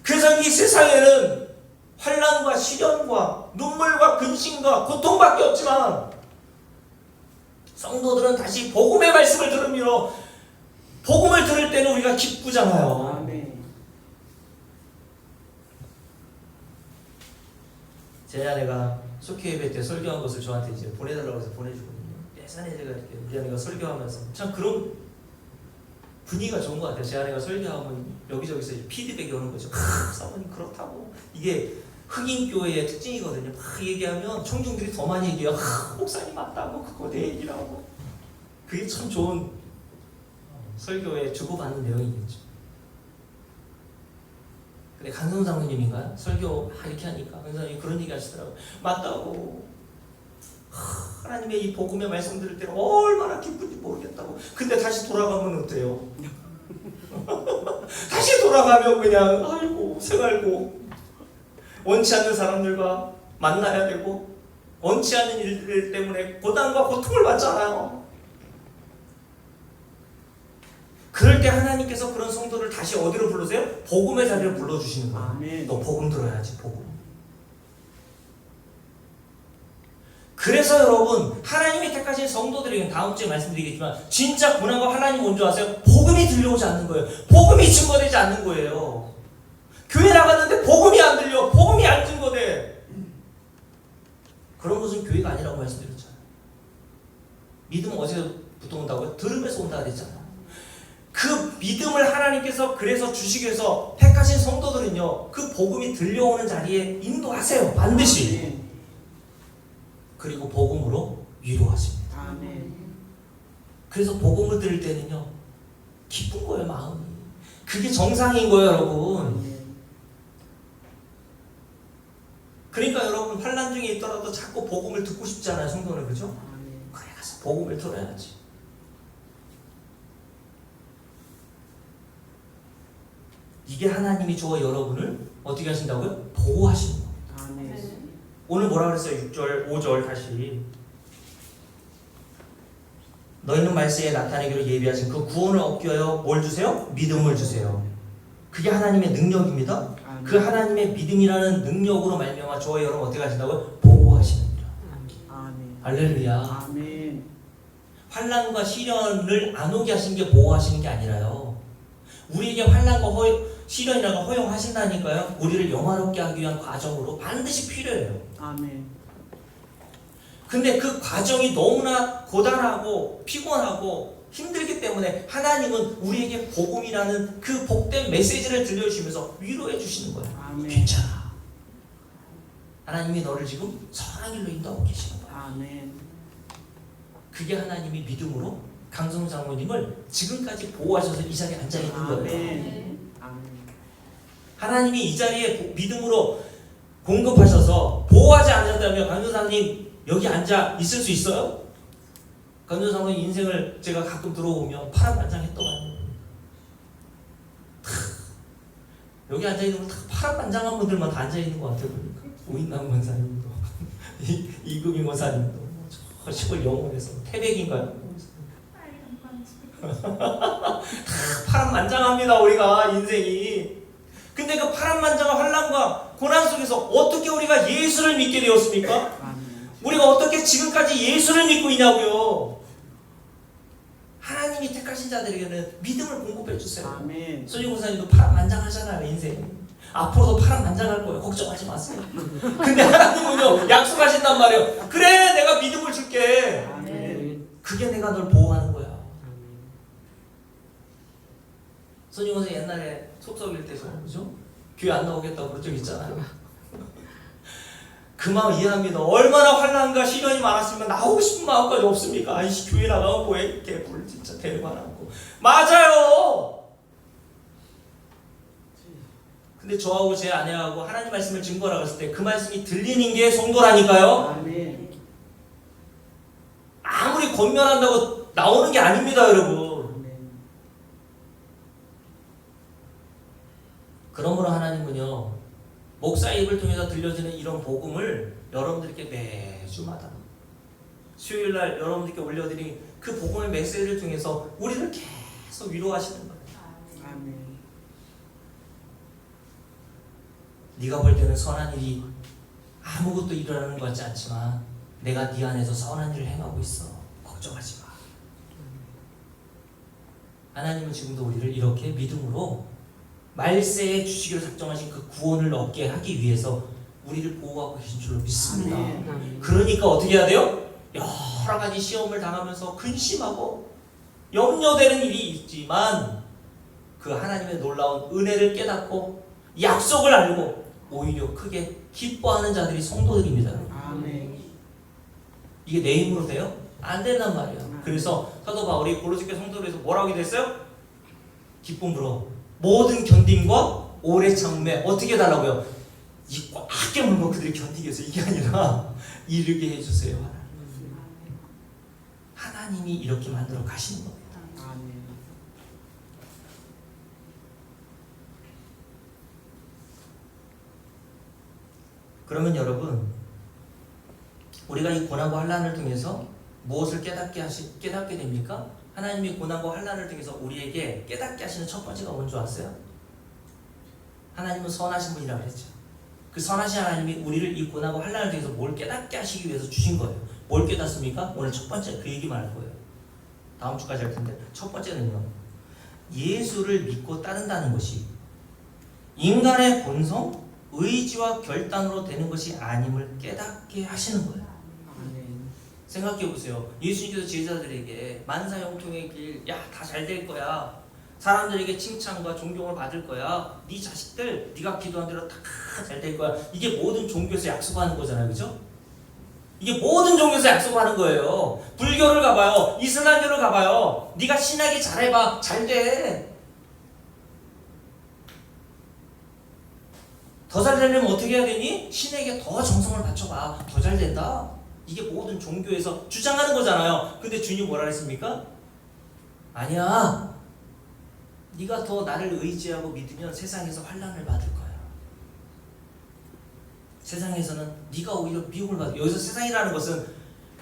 그래서 이 세상에는 환난과 시련과 눈물과 근심과 고통밖에 없지만 성도들은 다시 복음의 말씀을 들으며 복음을 들을 때는 우리가 기쁘잖아요. 아멘. 제 아내가 속회 예배 때 설교한 것을 저한테 이제 보내달라고 해서 보내주거든요. 예전에 제가 이렇게 우리 아내가 설교하면서 참 그런 분위기가 좋은 것 같아요. 제 아내가 설교하면 여기저기서 피드백이 오는 거죠. 사모님 그렇다고. 이게 흑인교회의 특징이거든요. 막 얘기하면 청중들이 더 많이 얘기해요. 목사님 맞다고 그거 내 얘기라고. 그게 참 좋은 설교에 주고받는 내용이겠죠. 근데 강성 장로님인가요? 설교 이렇게 하니까 강성님이 그런 얘기 하시더라고요. 맞다고. 하나님의 이 복음의 말씀 들을 때는 얼마나 기쁜지 모르겠다고. 근데 다시 돌아가면 어때요? 다시 돌아가면 그냥 아이고 생활고 원치 않는 사람들과 만나야 되고 원치 않는 일들 때문에 고난과 고통을 받잖아요. 그럴 때 하나님께서 그런 성도를 다시 어디로 불러세요? 복음의 자리로 불러주시는 거예요. 아멘. 너 복음 들어야지, 복음. 그래서 여러분, 하나님이 택하신 성도들에게는 다음 주에 말씀드리겠지만 진짜 고난과 환난이 뭔지 아세요? 복음이 들려오지 않는 거예요. 복음이 증거되지 않는 거예요. 교회 나갔는데 복음이 안 들려. 복음이 안 증거돼. 그런 것은 교회가 아니라고 말씀드렸잖아요. 믿음은 어디서부터 온다고요? 들음에서 온다 그랬잖아요. 그 믿음을 하나님께서 그래서 주시기 위해서 택하신 성도들은요, 그 복음이 들려오는 자리에 인도하세요. 반드시. 그리고 복음으로 위로하십니다. 아멘. 그래서 복음을 들을 때는요, 기쁜 거예요, 마음이. 그게 정상인 거예요, 여러분. 아멘. 그러니까 여러분, 환난 중에 있더라도 자꾸 복음을 듣고 싶잖아요, 성도는. 그죠? 아멘. 그래 가서 복음을 들어야지. 이게 하나님이 저와 여러분을 어떻게 하신다고요? 보호하시는 거예요. 아멘. 오늘 뭐라 그랬어요? 6절, 5절 다시. 너희는 말세에 나타내기로 예비하신 그 구원을 얻기 위하여 뭘 주세요? 믿음을 주세요. 그게 하나님의 능력입니다. 아멘. 그 하나님의 믿음이라는 능력으로 말미암아 저와 여러분 어떻게 하신다고요? 보호하십니다. 아멘. 할렐루야. 아멘. 환난과 시련을 안 오게 하신 게 보호하시는 게 아니라요. 우리에게 환난과 시련이라는 걸 허용하신다니까요. 우리를 영화롭게 하기 위한 과정으로 반드시 필요해요. 아멘. 근데 그 과정이 너무나 고단하고 피곤하고 힘들기 때문에 하나님은 우리에게 복음이라는 그 복된 메시지를 들려주시면서 위로해 주시는 거예요. 아멘. 괜찮아. 하나님이 너를 지금 선한 길로 인도하고 계시는 거야. 아멘. 그게 하나님이 믿음으로 강성 장로님을 지금까지 보호하셔서 이 자리에 앉아 있는 거예요. 아멘. 아멘. 하나님이 이 자리에 믿음으로 공급하셔서 보호하지 않았다면 강조사님 여기 앉아 있을 수 있어요? 강조사님 인생을 제가 가끔 들어오면 파란만장했더만요. 여기 앉아 있는 분 다 파란만장한 분들만 다 앉아 있는 것 같아요. 보니까 오인남 권사님도 이금희 권사님도 저 시골 영월에서 태백인가요? 파란만장합니다 우리가 인생이. 근데 그 파란만장한 환난과 고난 속에서 어떻게 우리가 예수를 믿게 되었습니까? 아멘. 우리가 어떻게 지금까지 예수를 믿고 있냐고요. 하나님이 택하신 자들에게는 믿음을 공급해 주세요. 아멘. 손익공사님도 파란만장하잖아요. 인생 앞으로도 파란만장할 거예요. 걱정하지 마세요. 근데 하나님은요 약속하신단 말이에요. 그래 내가 믿음을 줄게. 아멘. 그게 내가 널 보호하는 거야. 손익공사 옛날에 속썩일 때서 그죠? 교회 안 나오겠다고 그런 적 있잖아요. 그 마음 이해합니다. 얼마나 환난과 시련이 많았으면 나오고 싶은 마음까지 없습니까? 아이씨 교회 나가고 뭐해 개불 진짜 대관하고 맞아요. 근데 저하고 제 아내하고 하나님 말씀을 증거하라고 했을 때 그 말씀이 들리는 게 성도라니까요. 아멘. 아무리 권면한다고 나오는 게 아닙니다 여러분. 아멘. 그러므로 하나님은요 목사 입을 통해서 들려지는 이런 복음을 여러분들께 매주마다 수요일날 여러분들께 올려드린 그 복음의 메시지를 통해서 우리를 계속 위로하시는 거예요. 아멘. 네가 볼 때는 선한 일이 아무것도 일어나는 것 같지 않지만 내가 네 안에서 선한 일을 행하고 있어. 걱정하지 마. 하나님은 지금도 우리를 이렇게 믿음으로 말세에 주시기로 작정하신 그 구원을 얻게 하기 위해서 우리를 보호하고 계신 줄로 믿습니다. 아멘. 그러니까 어떻게 해야 돼요? 여러 가지 시험을 당하면서 근심하고 염려되는 일이 있지만 그 하나님의 놀라운 은혜를 깨닫고 약속을 알고 오히려 크게 기뻐하는 자들이 성도들입니다. 아멘. 이게 내 힘으로 돼요? 안 된단 말이에요. 그래서 사도 바울이 고로새교 성도들에서 뭐라고 기도했어요? 기쁨으로 모든 견딤과 오래 참음에 어떻게 해달라고요? 이 꽉 깨물면 그들이 견디게 해서 이게 아니라 이르게 해주세요. 하나님이 이렇게 만들어 가시는 겁니다. 아멘. 그러면 여러분 우리가 이 고난과 환난을 통해서 무엇을 깨닫게 됩니까? 하나님이 고난과 환난을 통해서 우리에게 깨닫게 하시는 첫 번째가 뭔지 아세요? 하나님은 선하신 분이라고 그랬죠. 그 선하신 하나님이 우리를 이 고난과 환난을 통해서 뭘 깨닫게 하시기 위해서 주신 거예요. 뭘 깨닫습니까? 오늘 첫 번째 그 얘기만 할 거예요. 다음 주까지 할 텐데 첫 번째는요. 예수를 믿고 따른다는 것이 인간의 본성, 의지와 결단으로 되는 것이 아님을 깨닫게 하시는 거예요. 아멘. 생각해 보세요. 예수님께서 제자들에게 만사형통의 길, 야, 다 잘 될 거야. 사람들에게 칭찬과 존경을 받을 거야. 네 자식들, 네가 기도한 대로 다 잘 될 거야. 이게 모든 종교에서 약속하는 거잖아요, 그죠? 이게 모든 종교에서 약속하는 거예요. 불교를 가봐요, 이슬람교를 가봐요. 네가 신학이 잘해봐, 잘 돼. 더 잘 되려면 어떻게 해야 되니? 신에게 더 정성을 바쳐봐. 더 잘 된다. 이게 모든 종교에서 주장하는 거잖아요. 근데 주님 뭐라 했습니까? 아니야. 네가 더 나를 의지하고 믿으면 세상에서 환난을 받을 거야. 세상에서는 네가 오히려 미움을 받을. 여기서 세상이라는 것은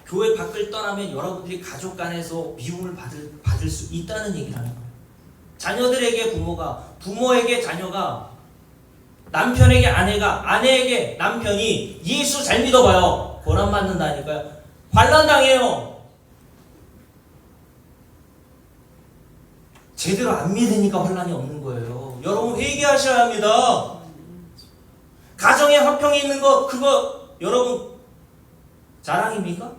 교회 밖을 떠나면 여러분들이 가족 간에서 미움을 받을 수 있다는 얘기라는 거예요. 자녀들에게 부모가, 부모에게 자녀가, 남편에게 아내가, 아내에게 남편이 예수 잘 믿어봐요. 고난 받는다니까요. 환난 당해요. 제대로 안 믿으니까 환난이 없는 거예요. 여러분 회개하셔야 합니다. 가정에 화평이 있는 거 그거 여러분 자랑입니까?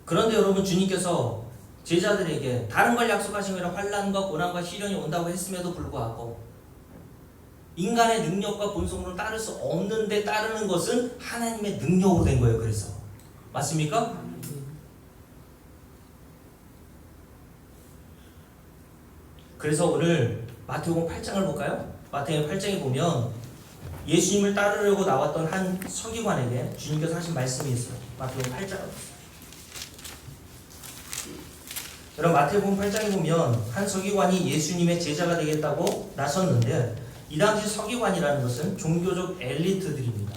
그런데 여러분 주님께서 제자들에게 다른 걸 약속하신 게 아니라 환난과 고난과 시련이 온다고 했음에도 불구하고 인간의 능력과 본성으로 따를 수 없는데 따르는 것은 하나님의 능력으로 된 거예요. 그래서 맞습니까? 그래서 오늘 마태복음 8장을 볼까요? 마태복음 8장에 보면 예수님을 따르려고 나왔던 한 서기관에게 주님께서 하신 말씀이 있어요. 마태복음 8장. 여러분 마태복음 8장에 보면 한 서기관이 예수님의 제자가 되겠다고 나섰는데 이 당시 서기관이라는 것은 종교적 엘리트들입니다.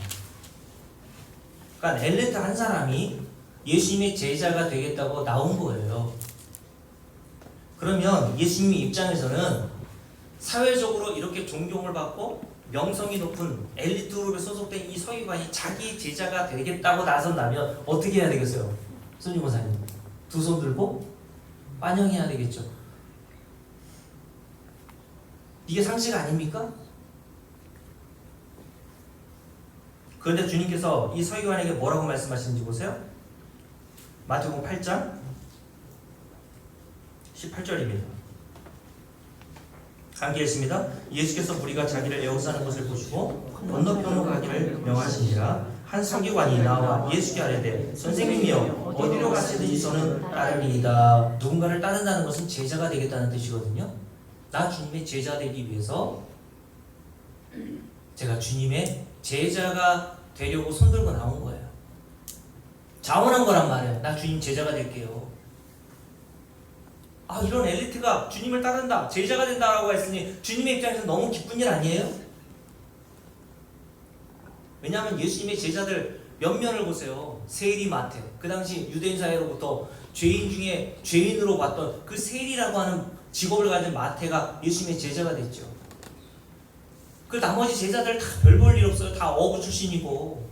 그러니까 엘리트 한 사람이 예수님의 제자가 되겠다고 나온 거예요. 그러면 예수님 입장에서는 사회적으로 이렇게 존경을 받고 명성이 높은 엘리트 그룹에 소속된 이 서기관이 자기 제자가 되겠다고 나선다면 어떻게 해야 되겠어요? 손님 권사님, 두 손 들고 환영해야 되겠죠. 이게 상식 아닙니까? 그런데 주님께서 이 서기관에게 뭐라고 말씀하시는지 보세요. 마태복음 8장 18절입니다. 함께 읽습니다. 예수께서 무리가 자기를 애워싸는 것을 보시고 건너편으로 가기를 명하시니라. 한 서기관이 나와 예수께 아뢰되 선생님이여 어디로 가시든지 저는 따르리이다. 누군가를 따른다는 것은 제자가 되겠다는 뜻이거든요. 나 주님의 제자 되기 위해서 제가 주님의 제자가 되려고 손들고 나온 거예요. 자원한 거란 말이에요. 나 주님 제자가 될게요. 아, 이런 엘리트가 주님을 따른다, 제자가 된다라고 했으니 주님의 입장에서 너무 기쁜 일 아니에요? 왜냐하면 예수님의 제자들 몇 면을 보세요. 세리 마태, 그 당시 유대인 사회로부터 죄인 중에 죄인으로 봤던 그 세리라고 하는 직업을 가진 마태가 예수님의 제자가 됐죠. 그 나머지 제자들 다 별 볼 일 없어요. 다 어부 출신이고.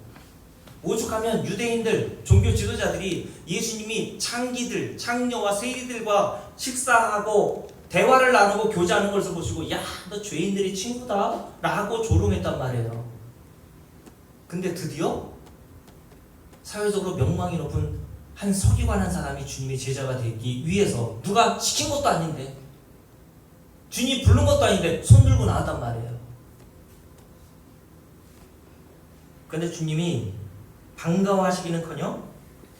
오죽하면 유대인들, 종교 지도자들이 예수님이 창녀와 세리들과 식사하고 대화를 나누고 교제하는 것을 보시고 야, 너 죄인들의 친구다 라고 조롱했단 말이에요. 근데 드디어 사회적으로 명망이 높은 한 서기관 한 사람이 주님의 제자가 되기 위해서 누가 시킨 것도 아닌데 주님이 부른 것도 아닌데 손 들고 나왔단 말이에요. 근데 주님이 반가워하시기는커녕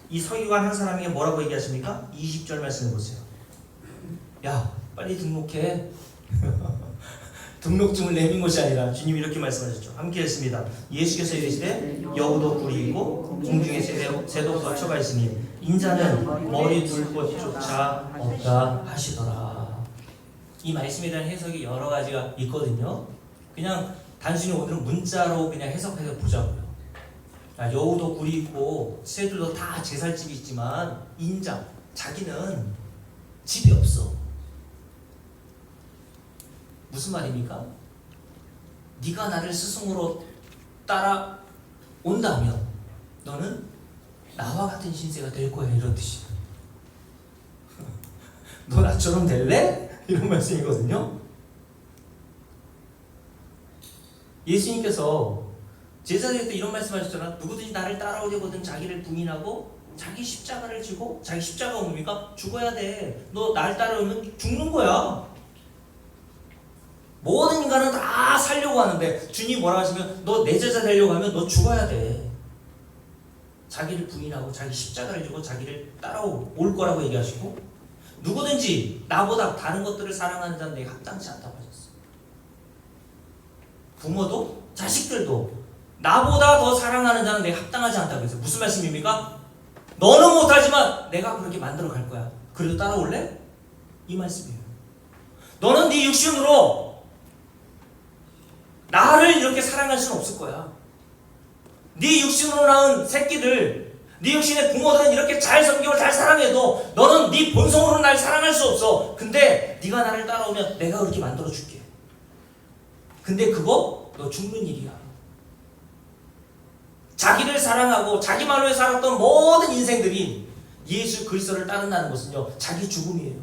이 서기관 한 사람에게 뭐라고 얘기하십니까? 20절 말씀을 보세요. 야, 빨리 등록해. 등록증을 내민 것이 아니라 주님이 이렇게 말씀하셨죠. 함께 했습니다. 예수께서 이르시되 여우도 뿔이 있고 공중에 새도 거처가 있으니 인자는 머리 둘 곳조차 없다 하시더라. 이 말씀에 대한 해석이 여러 가지가 있거든요. 그냥 단순히 오늘은 문자로 그냥 해석해서 보자고요. 여우도 굴이 있고 새들도 다 제 살 집이 있지만 인자, 자기는 집이 없어. 무슨 말입니까? 네가 나를 스승으로 따라온다면 너는 나와 같은 신세가 될 거야, 이런 뜻이야. 너 나처럼 될래? 이런 말씀이거든요. 예수님께서 제자들 때 이런 말씀하셨잖아. 누구든지 나를 따라오려거든 자기를 부인하고 자기 십자가를 지고, 자기 십자가가 뭡니까? 죽어야 돼. 너 날 따라오면 죽는 거야. 모든 인간은 다 살려고 하는데 주님이 뭐라 하시면 너 내 제자 되려고 하면 너 죽어야 돼. 자기를 부인하고 자기 십자가를 지고 자기를 따라올 거라고 얘기하시고, 누구든지 나보다 다른 것들을 사랑하는 자는 내게 합당치 않다고 하셨어. 부모도 자식들도 나보다 더 사랑하는 자는 내가 합당하지 않다고 했어요. 무슨 말씀입니까? 너는 못하지만 내가 그렇게 만들어 갈 거야. 그래도 따라올래? 이 말씀이에요. 너는 네 육신으로 나를 이렇게 사랑할 수는 없을 거야. 네 육신으로 낳은 새끼들, 네 육신의 부모들은 이렇게 잘 섬기고 잘 사랑해도 너는 네 본성으로 날 사랑할 수 없어. 근데 네가 나를 따라오면 내가 그렇게 만들어 줄게. 근데 그거 너 죽는 일이야. 자기를 사랑하고 자기 말로 살았던 모든 인생들이 예수 그리스도를 따른다는 것은요, 자기 죽음이에요.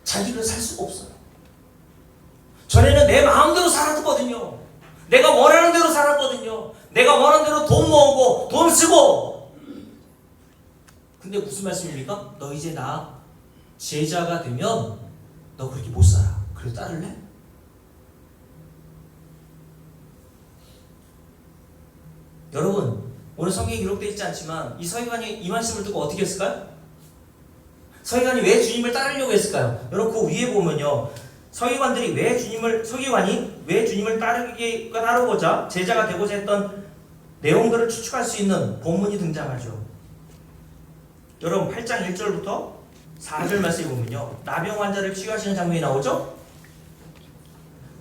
자기를 살 수가 없어요. 전에는 내 마음대로 살았거든요. 내가 원하는 대로 살았거든요. 내가 원하는 대로 돈 모으고 돈 쓰고. 근데 무슨 말씀입니까? 너 이제 나 제자가 되면 너 그렇게 못 살아. 그래도 따를래? 여러분, 오늘 성경에 기록되어 있지 않지만 이 서기관이 이 말씀을 듣고 어떻게 했을까요? 서기관이 왜 주님을 따르려고 했을까요? 여러분, 그 위에 보면요, 서기관이 왜 주님을 따르고자 제자가 되고자 했던 내용들을 추측할 수 있는 본문이 등장하죠. 여러분, 8장 1절부터 4절 말씀에 보면요, 나병 환자를 치유하시는 장면이 나오죠.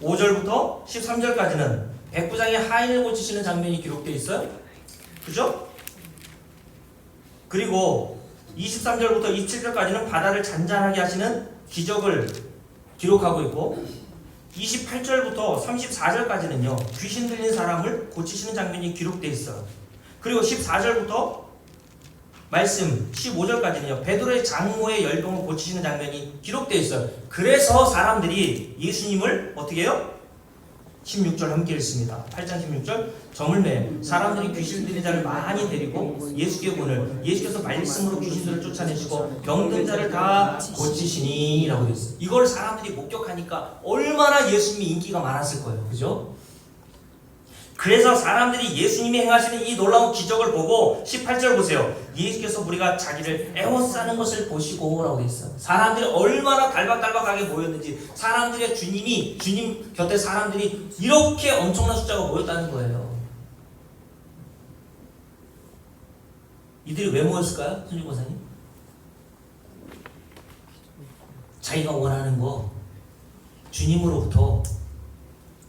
5절부터 13절까지는 백부장이 하인을 고치시는 장면이 기록되어 있어요. 그죠? 그리고 23절부터 27절까지는 바다를 잔잔하게 하시는 기적을 기록하고 있고, 28절부터 34절까지는요 귀신 들린 사람을 고치시는 장면이 기록되어 있어요. 그리고 14절부터 말씀 15절까지는요 베드로의 장모의 열병을 고치시는 장면이 기록되어 있어요. 그래서 사람들이 예수님을 어떻게 해요? 16절 함께 읽습니다. 8장 16절 점을 매 사람들이 귀신 들린 자를 많이 데리고 예수께 오늘 예수께서 말씀으로 귀신들을 쫓아내시고 병든 자를 다 고치시니 라고 되어 있어요. 이걸 사람들이 목격하니까 얼마나 예수님이 인기가 많았을 거예요. 그죠? 그래서 사람들이 예수님이 행하시는 이 놀라운 기적을 보고 18절 보세요. 예수께서 우리가 자기를 애워싸는 것을 보시고 라고 되어 있어요. 사람들이 얼마나 달박달박하게 모였는지 사람들의 주님 곁에 사람들이 이렇게 엄청난 숫자가 모였다는 거예요. 이들이 왜 모였을까요? 손님 권사님? 자기가 원하는 거 주님으로부터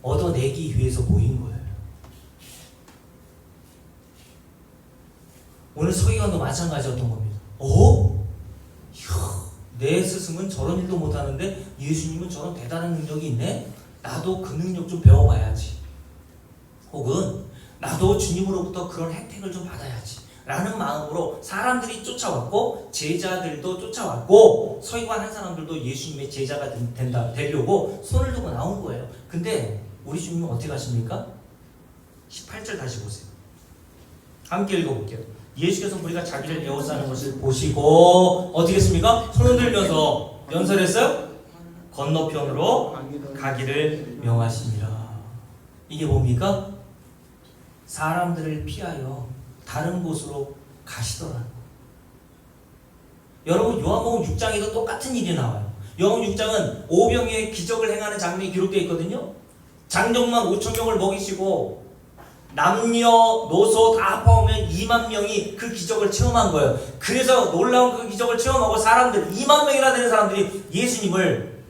얻어내기 위해서 모인 거예요. 오늘 서기관도 마찬가지였던 겁니다. 내 스승은 저런 일도 못하는데 예수님은 저런 대단한 능력이 있네? 나도 그 능력 좀 배워봐야지. 혹은 나도 주님으로부터 그런 혜택을 좀 받아야지 라는 마음으로 사람들이 쫓아왔고 제자들도 쫓아왔고 서기관 한 사람들도 예수님의 제자가 되려고 손을 들고 나온 거예요. 근데 우리 주님은 어떻게 하십니까? 18절 다시 보세요. 함께 읽어볼게요. 예수께서 우리가 자기를 애워싸는 것을 보시고 어떻게 했습니까? 손을 들면서 연설했어요? 건너편으로 가기를 명하시니라. 이게 뭡니까? 사람들을 피하여 다른 곳으로 가시더라. 여러분 요한복음 6장에도 똑같은 일이 나와요. 요한복음 6장은 오병이의 기적을 행하는 장면이 기록되어 있거든요. 장정만 5,000명을 먹이시고 남녀노소 다 포함하면 2만 명이 그 기적을 체험한 거예요. 그래서 놀라운 그 기적을 체험하고 사람들 2만 명이나 되는 사람들이 예수님을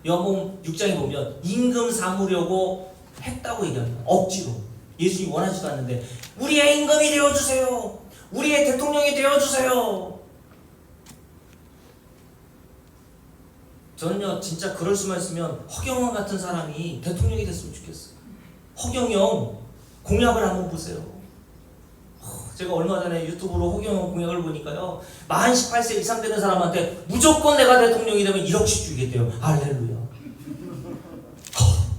요한복음 6장에 보면 임금 삼으려고 했다고 얘기합니다. 억지로. 예수님이 원하지도 않는데 우리의 임금이 되어주세요. 우리의 대통령이 되어주세요. 저는요 진짜 그럴 수만 있으면 허경영 같은 사람이 대통령이 됐으면 좋겠어요. 허경영 공약을 한번 보세요. 제가 얼마 전에 유튜브로 허경영 공약을 보니까요. 만 18세 이상 되는 사람한테 무조건 내가 대통령이 되면 1억씩 주겠대요. 할렐루야.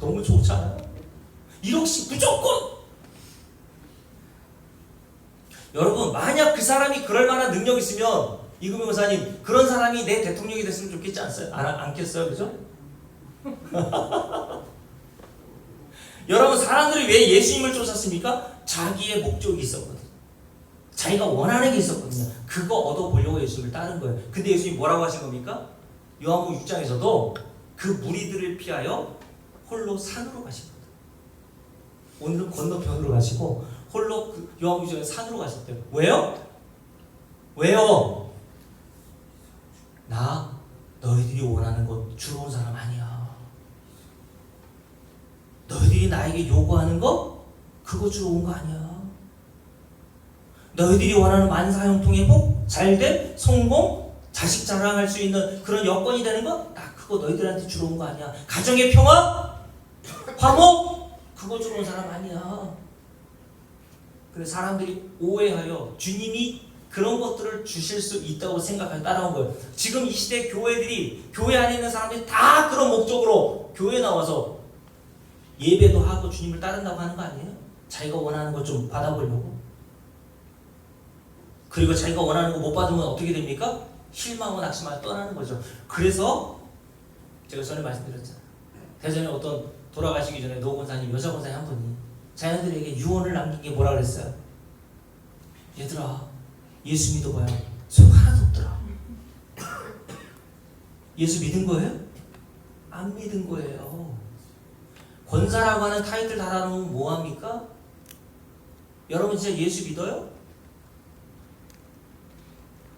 너무 좋잖아요. 1억씩 무조건. 여러분 만약 그 사람이 그럴 만한 능력이 있으면 이금영 목사님 그런 사람이 내 대통령이 됐으면 좋겠지 않겠어요? 그죠? 여러분 사람들이 왜 예수님을 쫓았습니까? 자기의 목적이 있었거든요. 자기가 원하는 게 있었거든요. 그거 얻어보려고 예수님을 따른 거예요. 근데 예수님이 뭐라고 하신 겁니까? 요한복음 6장에서도 그 무리들을 피하여 홀로 산으로 가신 거예요. 오늘은 건너편으로 가시고 홀로 그 요한복음 6장에 산으로 가셨대요. 왜요? 왜요? 나 너희들이 원하는 것 주러 온 사람 아니야. 너희들이 나에게 요구하는 거 그거 주러 온 거 아니야. 너희들이 원하는 만사형통의 복, 잘됨, 성공, 자식 자랑할 수 있는 그런 여건이 되는 거 나 그거 너희들한테 주러 온 거 아니야. 가정의 평화, 화목 그거 주러 온 사람 아니야. 근데 사람들이 오해하여 주님이 그런 것들을 주실 수 있다고 생각하여 따라온 거예요. 지금 이 시대 교회들이 교회 안에 있는 사람들이 다 그런 목적으로 교회 나와서 예배도 하고 주님을 따른다고 하는 거 아니에요? 자기가 원하는 거 좀 받아보려고. 그리고 자기가 원하는 거 못 받으면 어떻게 됩니까? 실망하고 낙심하고 떠나는 거죠. 그래서 제가 전에 말씀드렸잖아요. 대전에 어떤 돌아가시기 전에 노 권사님, 여자 권사님 한 분이 자녀들에게 유언을 남긴 게 뭐라 그랬어요? 얘들아 예수 믿어봐야 소용 하나도 없더라. 예수 믿은 거예요? 안 믿은 거예요. 권사라고 하는 타이틀 달아놓으면 뭐합니까? 여러분 진짜 예수 믿어요?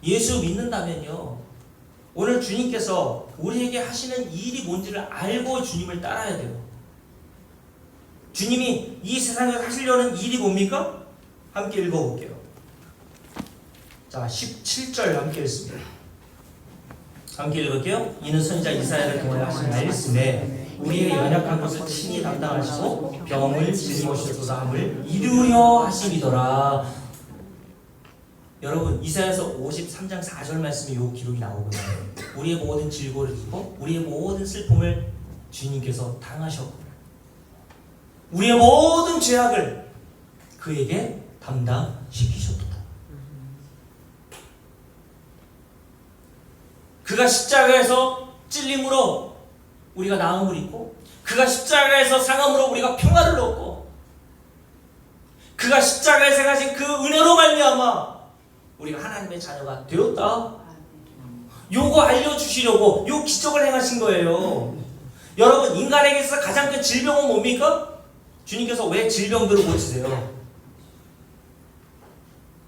예수 믿는다면요 오늘 주님께서 우리에게 하시는 일이 뭔지를 알고 주님을 따라야 돼요. 주님이 이 세상에서 하시려는 일이 뭡니까? 함께 읽어볼게요. 자 17절 함께 읽습니다. 함께 읽을게요. 이는 선지자 이사야를 통하여 하신 말씀에 우리의 연약한 것을 친히 담당하시고 병을 짊어지소서 함을 이루려 하심이더라. 여러분 이사야서 53장 4절 말씀에 요 기록이 나오거든요. 우리의 모든 질고를 지고 우리의 모든 슬픔을 주님께서 당하셨고 우리의 모든 죄악을 그에게 담당시키셨도다. 그가 십자가에서 찔림으로 우리가 나음을 입고 그가 십자가에서 상함으로 우리가 평화를 얻고 그가 십자가에서 가진 그 은혜로 말미암아 우리가 하나님의 자녀가 되었다. 요거 알려주시려고 요 기적을 행하신 거예요. 여러분 인간에게서 가장 큰 질병은 뭡니까? 주님께서 왜 질병들을 고치세요?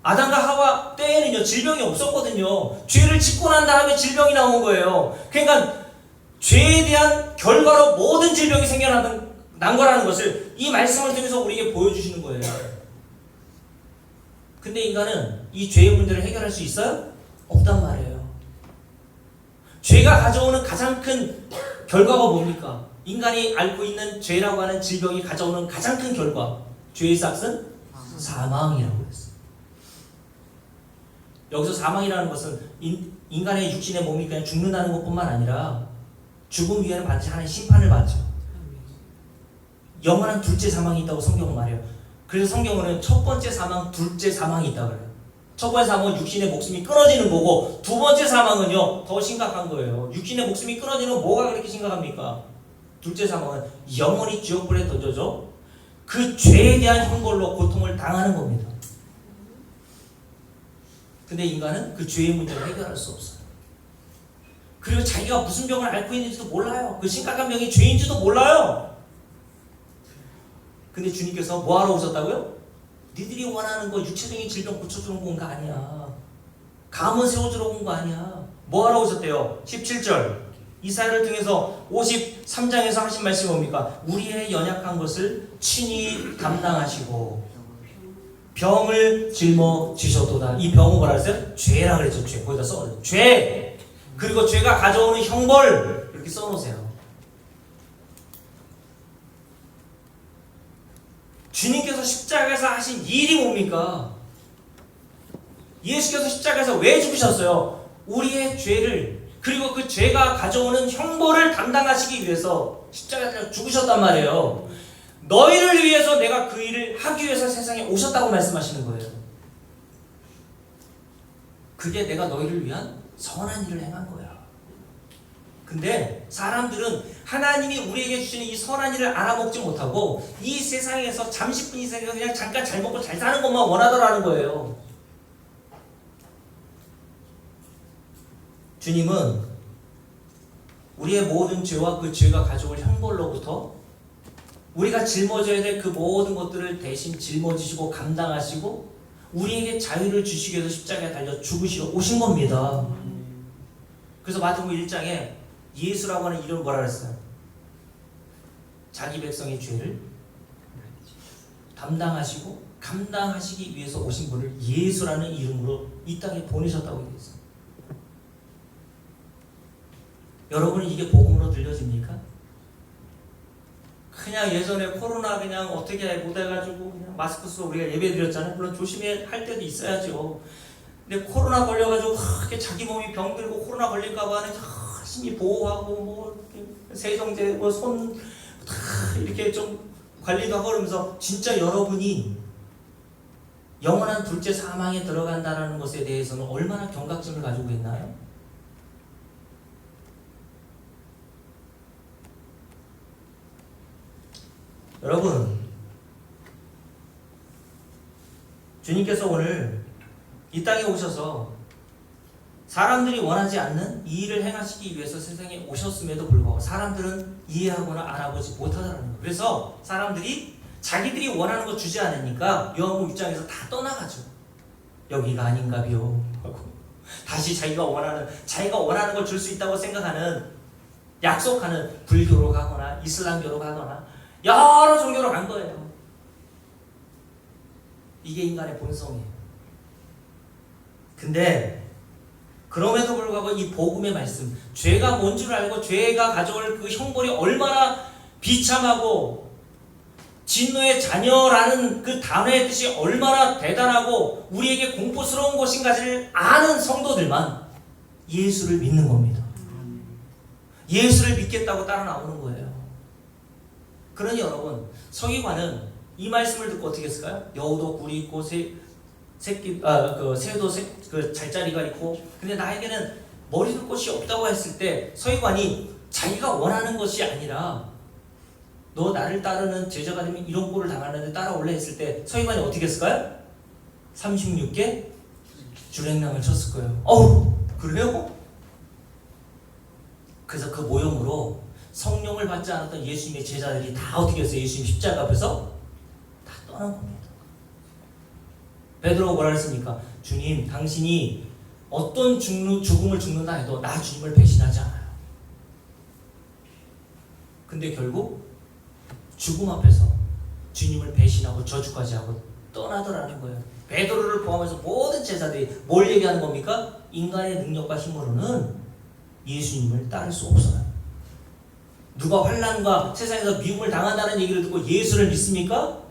아담과 하와 때에는요 질병이 없었거든요. 죄를 짓고 난 다음에 질병이 나온 거예요. 그러니까 죄에 대한 결과로 모든 질병이 난 거라는 것을 이 말씀을 통해서 우리에게 보여주시는 거예요. 근데 인간은 이 죄의 문제를 해결할 수 있어요? 없단 말이에요. 죄가 가져오는 가장 큰 결과가 뭡니까? 인간이 앓고 있는 죄라고 하는 질병이 가져오는 가장 큰 결과, 죄의 삭은 사망이라고 했어요. 여기서 사망이라는 것은 인간의 육신의 몸이 그냥 죽는다는 것뿐만 아니라 죽음 위에는 반드시 하나의 심판을 받죠. 영원한 둘째 사망이 있다고 성경은 말해요. 그래서 성경은 첫 번째 사망, 둘째 사망이 있다고 그래요. 첫 번째 사망은 육신의 목숨이 끊어지는 거고 두 번째 사망은요 더 심각한 거예요. 육신의 목숨이 끊어지는 건 뭐가 그렇게 심각합니까? 둘째 사망은 영원히 지옥불에 던져져 그 죄에 대한 형벌로 고통을 당하는 겁니다. 근데 인간은 그 죄의 문제를 해결할 수 없어요. 그리고 자기가 무슨 병을 앓고 있는지도 몰라요. 그 심각한 병이 죄인지도 몰라요. 근데 주님께서 뭐하러 오셨다고요? 니들이 원하는 거 육체적인 질병 고쳐주는 건 아니야. 감은 세워주러 온 거 아니야. 뭐하러 오셨대요? 17절 이사야를 통해서 53장에서 하신 말씀이 뭡니까? 우리의 연약한 것을 친히 담당하시고 병을 짊어지셨도다. 이 병은 뭐라 그랬어요? 죄라 그랬죠. 죄. 거기다 써놓으세요. 죄. 그리고 죄가 가져오는 형벌 이렇게 써놓으세요. 주님께서 십자가에서 하신 일이 뭡니까? 예수께서 십자가에서 왜 죽으셨어요? 우리의 죄를 그리고 그 죄가 가져오는 형벌을 담당하시기 위해서 십자가에서 죽으셨단 말이에요. 너희를 위해서 내가 그 일을 하기 위해서 세상에 오셨다고 말씀하시는 거예요. 그게 내가 너희를 위한 선한 일을 행한 거야. 근데 사람들은 하나님이 우리에게 주시는 이 선한 일을 알아먹지 못하고 이 세상에서 잠시뿐 이 세상에서 그냥 잠깐 잘 먹고 잘 사는 것만 원하더라는 거예요. 주님은 우리의 모든 죄와 그 죄가 가져올 형벌로부터 우리가 짊어져야 될 그 모든 것들을 대신 짊어지시고 감당하시고 우리에게 자유를 주시기 위해서 십자가에 달려 죽으시러 오신 겁니다. 그래서 마태복음 1장에 예수라고 하는 이름을 뭐라 그랬어요? 자기 백성의 죄를 담당하시고 감당하시기 위해서 오신 분을 예수라는 이름으로 이 땅에 보내셨다고 얘기했어요. 여러분은 이게 복음으로 들려집니까? 그냥 예전에 코로나 그냥 어떻게 못해가지고 그냥 마스크 쓰고 우리가 예배 드렸잖아요. 물론 조심해야 할 때도 있어야죠. 근데 코로나 걸려가지고 그렇게 자기 몸이 병들고 코로나 걸릴까봐 열심히 보호하고 뭐 세정제 뭐 손 이렇게 좀 관리도 하고 그러면서 진짜 여러분이 영원한 둘째 사망에 들어간다는 것에 대해서는 얼마나 경각심을 가지고 있나요? 여러분, 주님께서 오늘 이 땅에 오셔서 사람들이 원하지 않는 이 일을 행하시기 위해서 세상에 오셨음에도 불구하고 사람들은 이해하거나 알아보지 못하더라는 거예요. 그래서 사람들이 자기들이 원하는 거 주지 않으니까 요한복음 6장에서 다 떠나가죠. 여기가 아닌가비요 하고 다시 자기가 원하는 걸 줄 수 있다고 생각하는 약속하는 불교로 가거나 이슬람교로 가거나 여러 종교로 간 거예요. 이게 인간의 본성이에요. 근데 그럼에도 불구하고 이 복음의 말씀, 죄가 뭔 줄 알고 죄가 가져올 그 형벌이 얼마나 비참하고 진노의 자녀라는 그 단어의 뜻이 얼마나 대단하고 우리에게 공포스러운 것인가를 아는 성도들만 예수를 믿는 겁니다. 예수를 믿겠다고 따라 나오는 거예요. 그러니 여러분, 서기관은 이 말씀을 듣고 어떻게 했을까요? 여우도 굴이 있고 새도 그 잘자리가 있고, 근데 나에게는 머리 둘 곳이 없다고 했을 때 서기관이 자기가 원하는 것이 아니라 너 나를 따르는 제자가 되면 이런 꼴을 당하는데 따라올래 했을 때 서기관이 어떻게 했을까요? 36개 주랭랑을 쳤을 거예요. 어우, 그래요? 그래서 그 모형으로 성령을 받지 않았던 예수님의 제자들이 다 어떻게 했어요? 예수님 십자가 앞에서 다 떠난 겁니다. 베드로가 뭐라 했습니까? 주님, 당신이 어떤 죽음을 죽는다 해도 나 주님을 배신하지 않아요. 근데 결국 죽음 앞에서 주님을 배신하고 저주까지 하고 떠나더라는 거예요. 베드로를 포함해서 모든 제자들이 뭘 얘기하는 겁니까? 인간의 능력과 힘으로는 예수님을 따를 수 없어요. 누가 환난과 세상에서 미움을 당한다는 얘기를 듣고 예수를 믿습니까?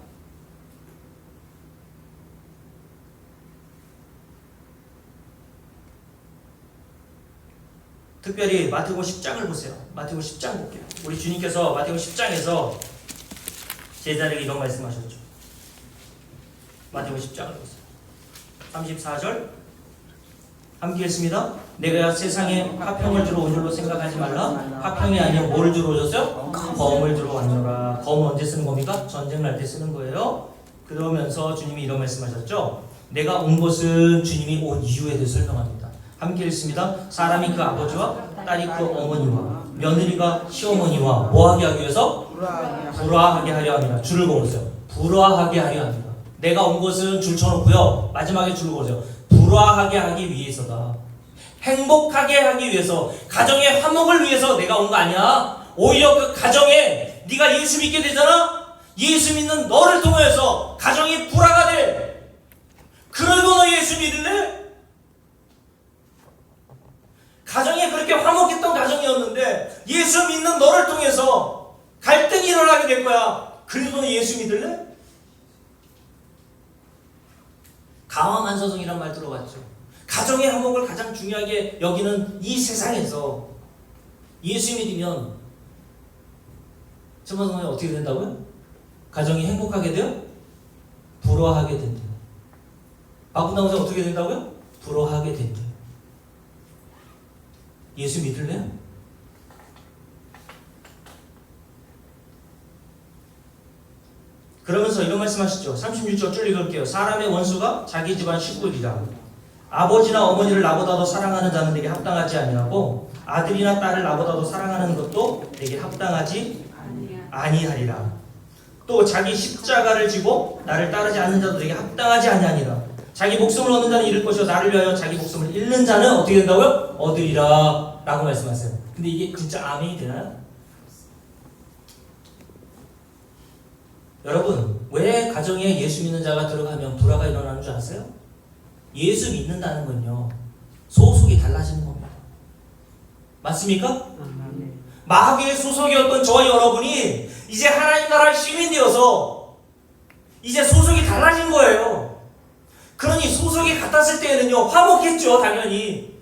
특별히 마태복음 10장을 보세요. 마태복음 10장 볼게요. 우리 주님께서 마태복음 10장에서 제자들에게 이런 말씀하셨죠. 마태복음 10장을 보세요. 34절 함께 읽습니다. 내가 세상에 화평을 주러 온 줄로 생각하지 말라. 화평이 아니라 뭐를 주러 오셨어요? 검을 주러 왔노라. 검은 언제 쓰는 겁니까? 전쟁 날 때 쓰는 거예요. 그러면서 주님이 이런 말씀하셨죠. 내가 온 것은 주님이 온 이유에 대해 설명합니다. 함께 읽습니다. 사람이 그 아버지와 딸이 그 어머니와 며느리가 시어머니와 뭐하게 하기 위해서? 불화하게 하려 합니다. 줄을 걸으세요. 불화하게 하려 합니다. 내가 온 것은 줄 쳐놓고요. 마지막에 줄을 걸으세요. 불화하게 하기 위해서다. 행복하게 하기 위해서, 가정의 화목을 위해서 내가 온 거 아니야. 오히려 그 가정에 네가 예수 믿게 되잖아. 예수 믿는 너를 통해서 가정이 불화가 돼. 그래도 너 예수 믿을래? 가정이 그렇게 화목했던 가정이었는데 예수 믿는 너를 통해서 갈등이 일어나게 될 거야. 그래도 너 예수 믿을래? 가와만서성이란 말 들어봤죠. 가정의 화목을 가장 중요하게 여기는 이 세상에서 예수 믿으면 천만성이 어떻게 된다고요? 가정이 행복하게 돼요? 불화하게 된대요. 바쁜다고 어떻게 된다고요? 불화하게 된대요. 예수 믿을래요? 그러면서 이런 말씀하시죠. 36절 쭉 읽을게요. 사람의 원수가 자기 집안 식구이라. 아버지나 어머니를 나보다도 사랑하는 자는 내게 합당하지 아니하고 아들이나 딸을 나보다도 사랑하는 것도 내게 합당하지 아니하리라. 또 자기 십자가를 지고 나를 따르지 않는 자도 내게 합당하지 아니하니라. 자기 목숨을 얻는 자는 잃을 것이요 나를 위하여 자기 목숨을 잃는 자는 어떻게 된다고요? 얻으리라 라고 말씀하세요. 근데 이게 진짜 아멘이 되나요? 여러분, 왜 가정에 예수 믿는 자가 들어가면 불화가 일어나는 줄 아세요? 예수 믿는다는 건요, 소속이 달라지는 겁니다. 맞습니까? 마귀의 소속이었던 저와 여러분이 이제 하나님 나라의 시민이 되어서 이제 소속이 달라진 거예요. 그러니 소속이 같았을 때에는요, 화목했죠, 당연히.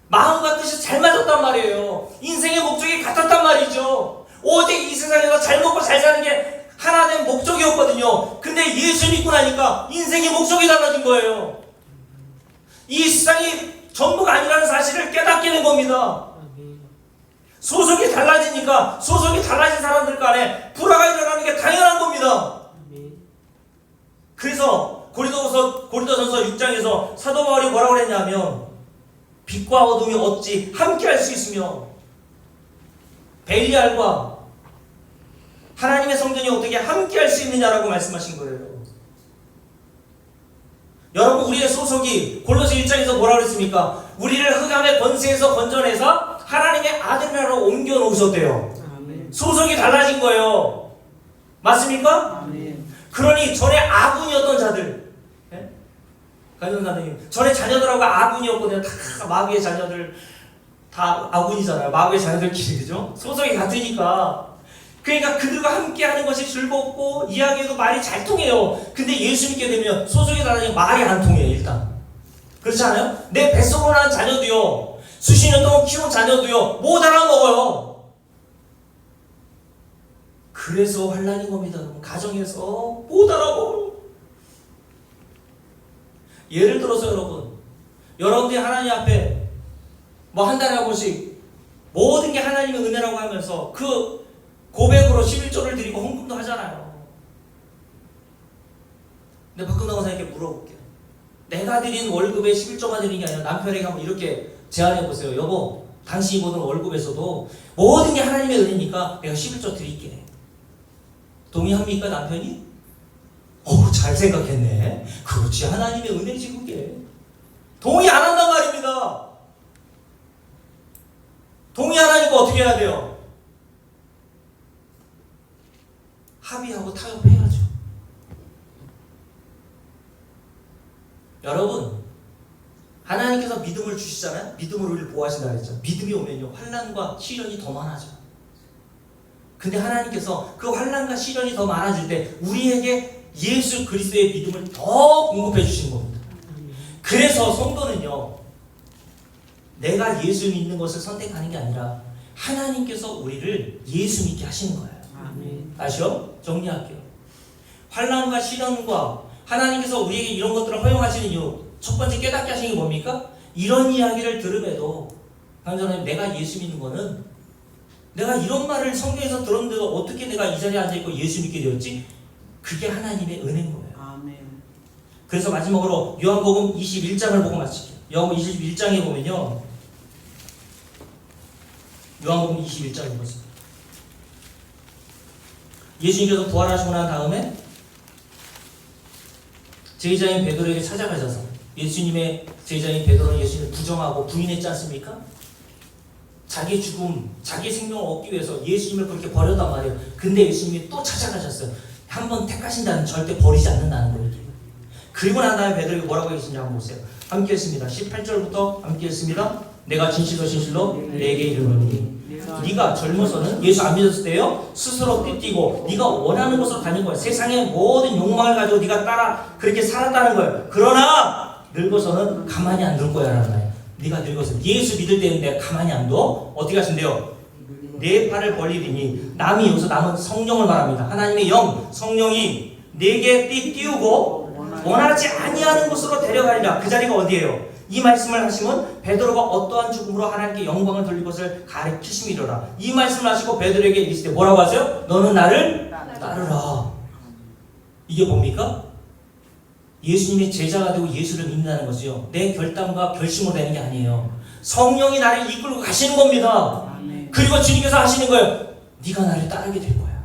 마음과 뜻이 잘 맞았단 말이에요. 인생의 목적이 같았단 말이죠. 오직 이 세상에서 잘 먹고 잘 사는 게 하나 된 목적이었거든요. 근데 예수 믿고 나니까 인생의 목적이 달라진 거예요. 이 세상이 전부가 아니라는 사실을 깨닫게 된 겁니다. 소속이 달라지니까 소속이 달라진 사람들 간에 불화가 일어나는 게 당연한 겁니다. 그래서 고린도전서 6장에서 사도 바울이 뭐라고 그랬냐면 빛과 어둠이 어찌 함께 할 수 있으며 벨리알과 하나님의 성전이 어떻게 함께 할 수 있느냐라고 말씀하신 거예요. 여러분, 우리의 소속이 골로새 1장에서 뭐라고 그랬습니까? 우리를 흑암의 권세에서 건져내서 하나님의 아들나라로 옮겨 놓으셨대요. 소속이 달라진 거예요. 맞습니까? 그러니 전에 아군이었던 자들, 간전사님, 전에 자녀들하고 아군이었거든요. 다 마귀의 자녀들, 다 아군이잖아요. 마귀의 자녀들끼리, 그죠? 소속이 같으니까. 그러니까 그들과 함께 하는 것이 즐겁고 이야기해도 말이 잘 통해요. 근데 예수 믿게 되면 소속이 다르니 말이 안 통해요. 일단 그렇지 않아요? 내 뱃속으로 난 자녀도요, 수십 년 동안 키운 자녀도요, 못 알아먹어요. 그래서 환난인 겁니다. 가정에서 못 알아먹어요. 예를 들어서 여러분들이 하나님 앞에 뭐 한 달에 한 번씩 모든 게 하나님의 은혜라고 하면서 그 고백으로 11조를 드리고 헌금도 하잖아요. 근데 박근혜 권사님께 물어볼게요. 내가 드린 월급에 11조만 드린 게 아니라 남편에게 한번 이렇게 제안해보세요. 여보, 당신이 보는 월급에서도 모든 게 하나님의 은혜니까 내가 11조 드릴게. 동의합니까, 남편이? 잘 생각했네. 그렇지, 하나님의 은혜지 그게. 동의 안 한단 말입니다. 동의 안 하니까 어떻게 해야 돼요? 합의하고 타협해야죠. 여러분, 하나님께서 믿음을 주시잖아요. 믿음으로 우리를 보호하신다 그랬죠. 믿음이 오면요, 환난과 시련이 더 많아져. 근데 하나님께서 그 환난과 시련이 더 많아질 때 우리에게 예수 그리스도의 믿음을 더 공급해 주시는 겁니다. 그래서 성도는요, 내가 예수 믿는 것을 선택하는 게 아니라 하나님께서 우리를 예수 믿게 하시는 거예요. 아멘. 아시죠? 정리할게요. 환난과 시련과 하나님께서 우리에게 이런 것들을 허용하시는 이유, 첫 번째 깨닫게 하시는 게 뭡니까? 이런 이야기를 들음에도 강전하님, 내가 예수 믿는 거는 내가 이런 말을 성경에서 들었는데도 어떻게 내가 이 자리에 앉아있고 예수 믿게 되었지? 그게 하나님의 은혜인 거예요. 아멘. 그래서 마지막으로 요한복음 21장을 보고 마칠게요. 요한복음 21장에 보면요, 요한복음 21장에 보세요. 예수님께서 부활하시고 난 다음에 제자인 베드로에게 찾아가셔서, 예수님의 제자인 베드로는 예수님을 부정하고 부인했지 않습니까? 자기 죽음, 자기 생명을 얻기 위해서 예수님을 그렇게 버렸단 말이에요. 근데 예수님이 또 찾아가셨어요. 한번 택하신다는 절대 버리지 않는다는 거예요. 그리고 난 다음에 베드로에게 뭐라고 했는지 한번 보세요. 함께 했습니다. 18절부터 함께 했습니다. 내가 진실로 진실로 내게 이르노니 네가 젊어서는, 예수 안 믿었을 때요, 스스로 띠뛰고 네가 원하는 곳으로 다닌 거예요. 세상의 모든 욕망을 가지고 네가 따라 그렇게 살았다는 거예요. 그러나 늙어서는 가만히 안 둘 거야 라는 거예요. 네가 늙어서 예수 믿을 때는 내가 가만히 안 둬. 어떻게 하신대요? 내 팔을 벌리리니, 남이 여기서 남은 성령을 말합니다. 하나님의 영, 성령이 내게 띠띄우고 원하지 아니하는 곳으로 데려가리라. 그 자리가 어디예요? 이 말씀을 하시면 베드로가 어떠한 죽음으로 하나님께 영광을 돌릴 것을 가르치심이로라. 이 말씀을 하시고 베드로에게 이르시되 뭐라고 하세요? 너는 나를 따르라. 이게 뭡니까? 예수님의 제자가 되고 예수를 믿는다는 것이요, 내 결단과 결심으로 되는 게 아니에요. 성령이 나를 이끌고 가시는 겁니다. 아멘. 그리고 주님께서 하시는 거예요. 네가 나를 따르게 될 거야.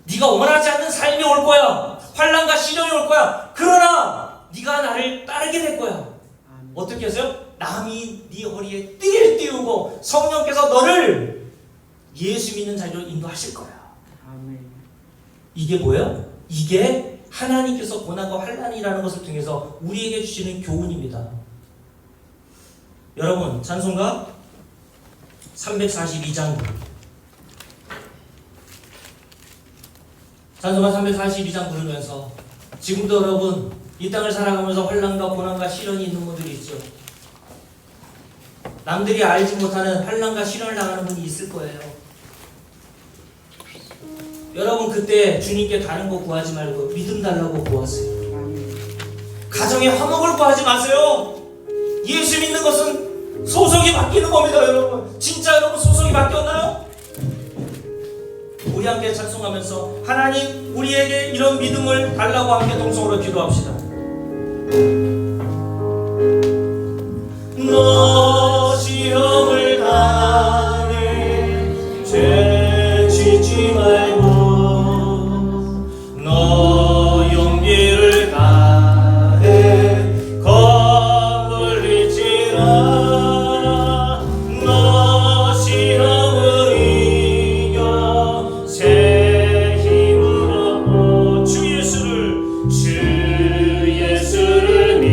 네가 원하지 않는 삶이 올 거야. 환난과 시련이 올 거야. 그러나 네가 나를 따르게 될 거야. 아멘. 어떻게 하세요? 남이 네 허리에 띠를 띄우고 성령께서 너를 예수 믿는 자리로 인도하실 거야. 아멘. 이게 뭐예요? 이게 하나님께서 고난과 환난이라는 것을 통해서 우리에게 주시는 교훈입니다. 여러분, 찬송가 342장, 찬송가 342장 부르면서 지금도 여러분 이 땅을 살아가면서 환난과 고난과 시련이 있는 분들이 있죠. 남들이 알지 못하는 환난과 시련을 당하는 분이 있을 거예요. 여러분, 그때 주님께 다른 거 구하지 말고 믿음 달라고 구하세요. 아멘. 가정에 화목을 구하지 마세요. 예수 믿는 것은 소속이 바뀌는 겁니다. 여러분, 진짜 여러분 소속이 바뀌었나요? 우리 함께 찬송하면서 하나님, 우리에게 이런 믿음을 달라고 함께 동성으로 기도합시다. 너 시험을 당해 죄 짓지 말고 너 용기를 다해 거물리지라. 너 시험을 이겨 새 힘으로 주 예수를 믿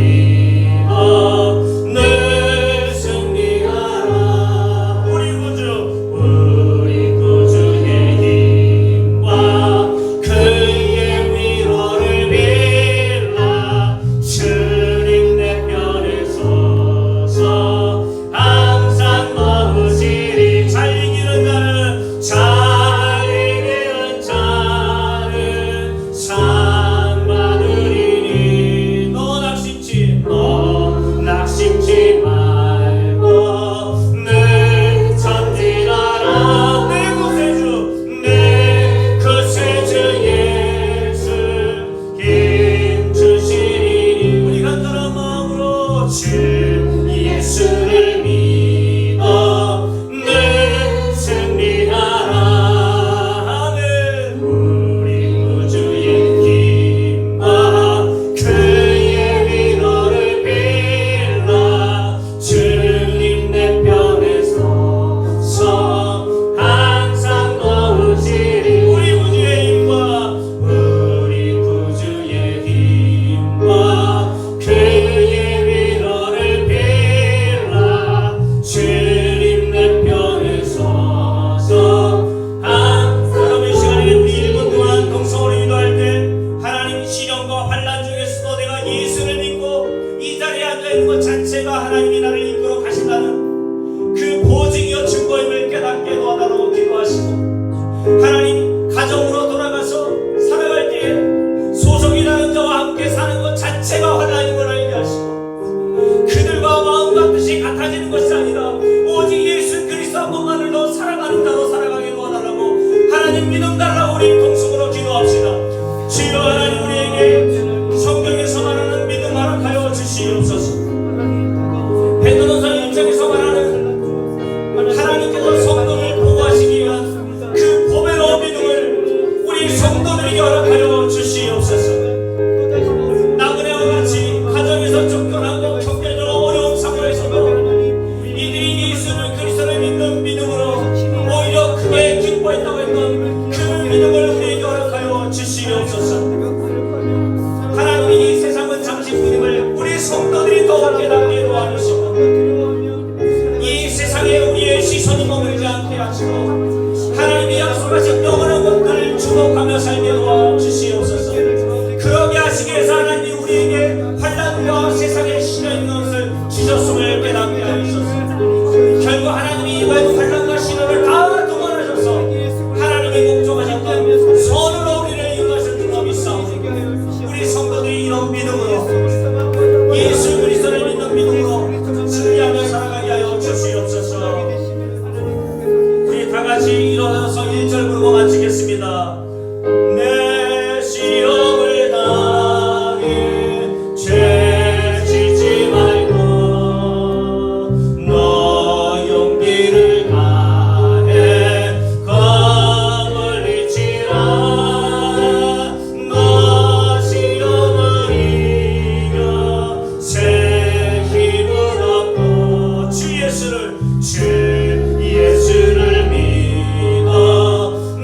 하나님이 나를 이끌어 가신다는 그 보증이요 증거임을 깨닫게 도와달라고 기도하시고, 하나님 가정으로 돌아가서 살아갈 때에 소속이라는 자와 함께 사는 것 자체가 환난인 걸 알게 하시고, 그들과 마음과 뜻이 같아지는 것이 아니라 오직 예수 그리스도 한 분만을 더 사랑하는 자로 살아가게 도와달라고 하나님 믿음 달라고 우리 동성으로 기도합시다. 주여 하나님, 우리에게 성경에서 말하는 믿음 허락하여 주시옵소서. 베드로서 1장에서 말하는 하나님께서 성도를 보호하시기 위한 그 보배로운 믿음을 우리 성도들에게 허락하여 주시옵소서. 나그네와 같이 가정에서 쫓겨나고 경제적으로 어려운 상황에서도 이들이 예수를 그리스도를 믿는 믿음으로 오히려 크게 기뻐했다고 했던 그 믿음을 우리에게 허락하여 주시옵소서. 하나님이 이 세상은 잠시뿐임을 우리 성도들이 더욱 깨닫게 도와주시고, 이 세상에 우리의 시선이 머물지 않게 하시고, 하나님이 약속하신 영원한 것들을 주목하며 살게 도와주시옵소서. 그러게 하시기 위해서 하나님이 우리에게 환난과 세상에 실려 있는 것을 주셨음을 깨닫게 하소서. 결국 하나님이 외부 환난과 시련을 다 동원하셔서 하나님이 목적하셨던 선으로 우리를 이루하실 줄로 믿사오니, 우리 성도들이 이런 믿음으로 예수 그리스도를 믿는 믿음으로 승리하며 살아가게 하여 주시옵소서. 우리 다같이 일어나서 1절 부르고 마치겠습니다. 내 시험을 당해 죄 짓지 말고 너 용기를 다해 거물리지라. 너 시험을 이겨 새 힘을 얻고 주 예수를 믿어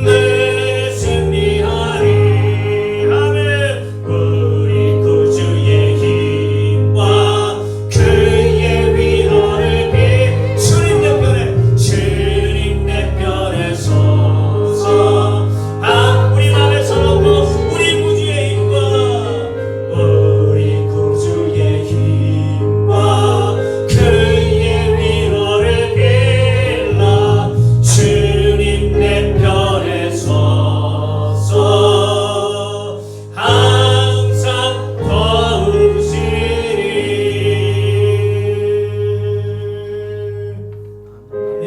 내 승리하리. 아멘. 우리 구주의 힘과 그의 위로를 비 주님 내 편에 주님 내 편에 서서 우리 맘에 서놓고 우리 구주의 힘과 우리 구주의 힘과 그의 위로를 빌라 주님 내 편에 서서 항상 도우시리. 아멘.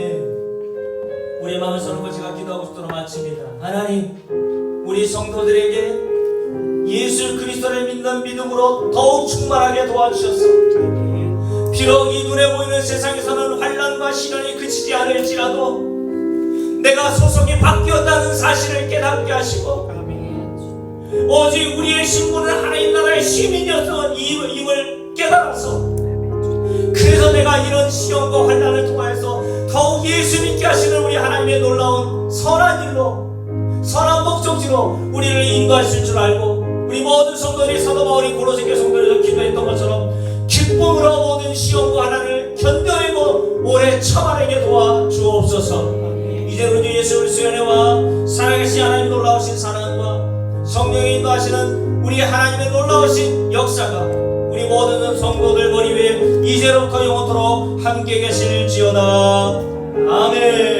우리의 마음을 서는 제가 기도하고 싶도록 마칩니다. 하나님, 우리 성도들에게 예수 그리스도를 믿는 믿음으로 더욱 충만하게 도와주셔서, 비록 이 눈에 보이는 세상에서는 환난과 시련이 그치지 않을지라도 내가 소속이 바뀌었다는 사실을 깨닫게 하시고, 오직 우리의 신분은 하나님 나라의 시민이었던 임을 깨달아서, 그래서 내가 이런 시험과 환난을 통하여서 더욱 예수 믿게 하시는 우리 하나님의 놀라운 선한 일로, 선한 목적지로 우리를 인도하실 줄 알고, 우리 모든 성도들이 사도 바울이 고로새교회 성도들에서 기도했던 것처럼 기쁨으로 모든 시험과 환난을 견뎌내고 오래 참아내게 도와주옵소서. 이제 우리 예수 그리스도의 은혜와 살아계신 하나님 놀라우신 사랑과 성령이 인도하시는 우리 하나님의 놀라우신 역사가 우리 모든 성도들 머리 위에 이제로부터 영원토록 함께 계실지어다. 아멘.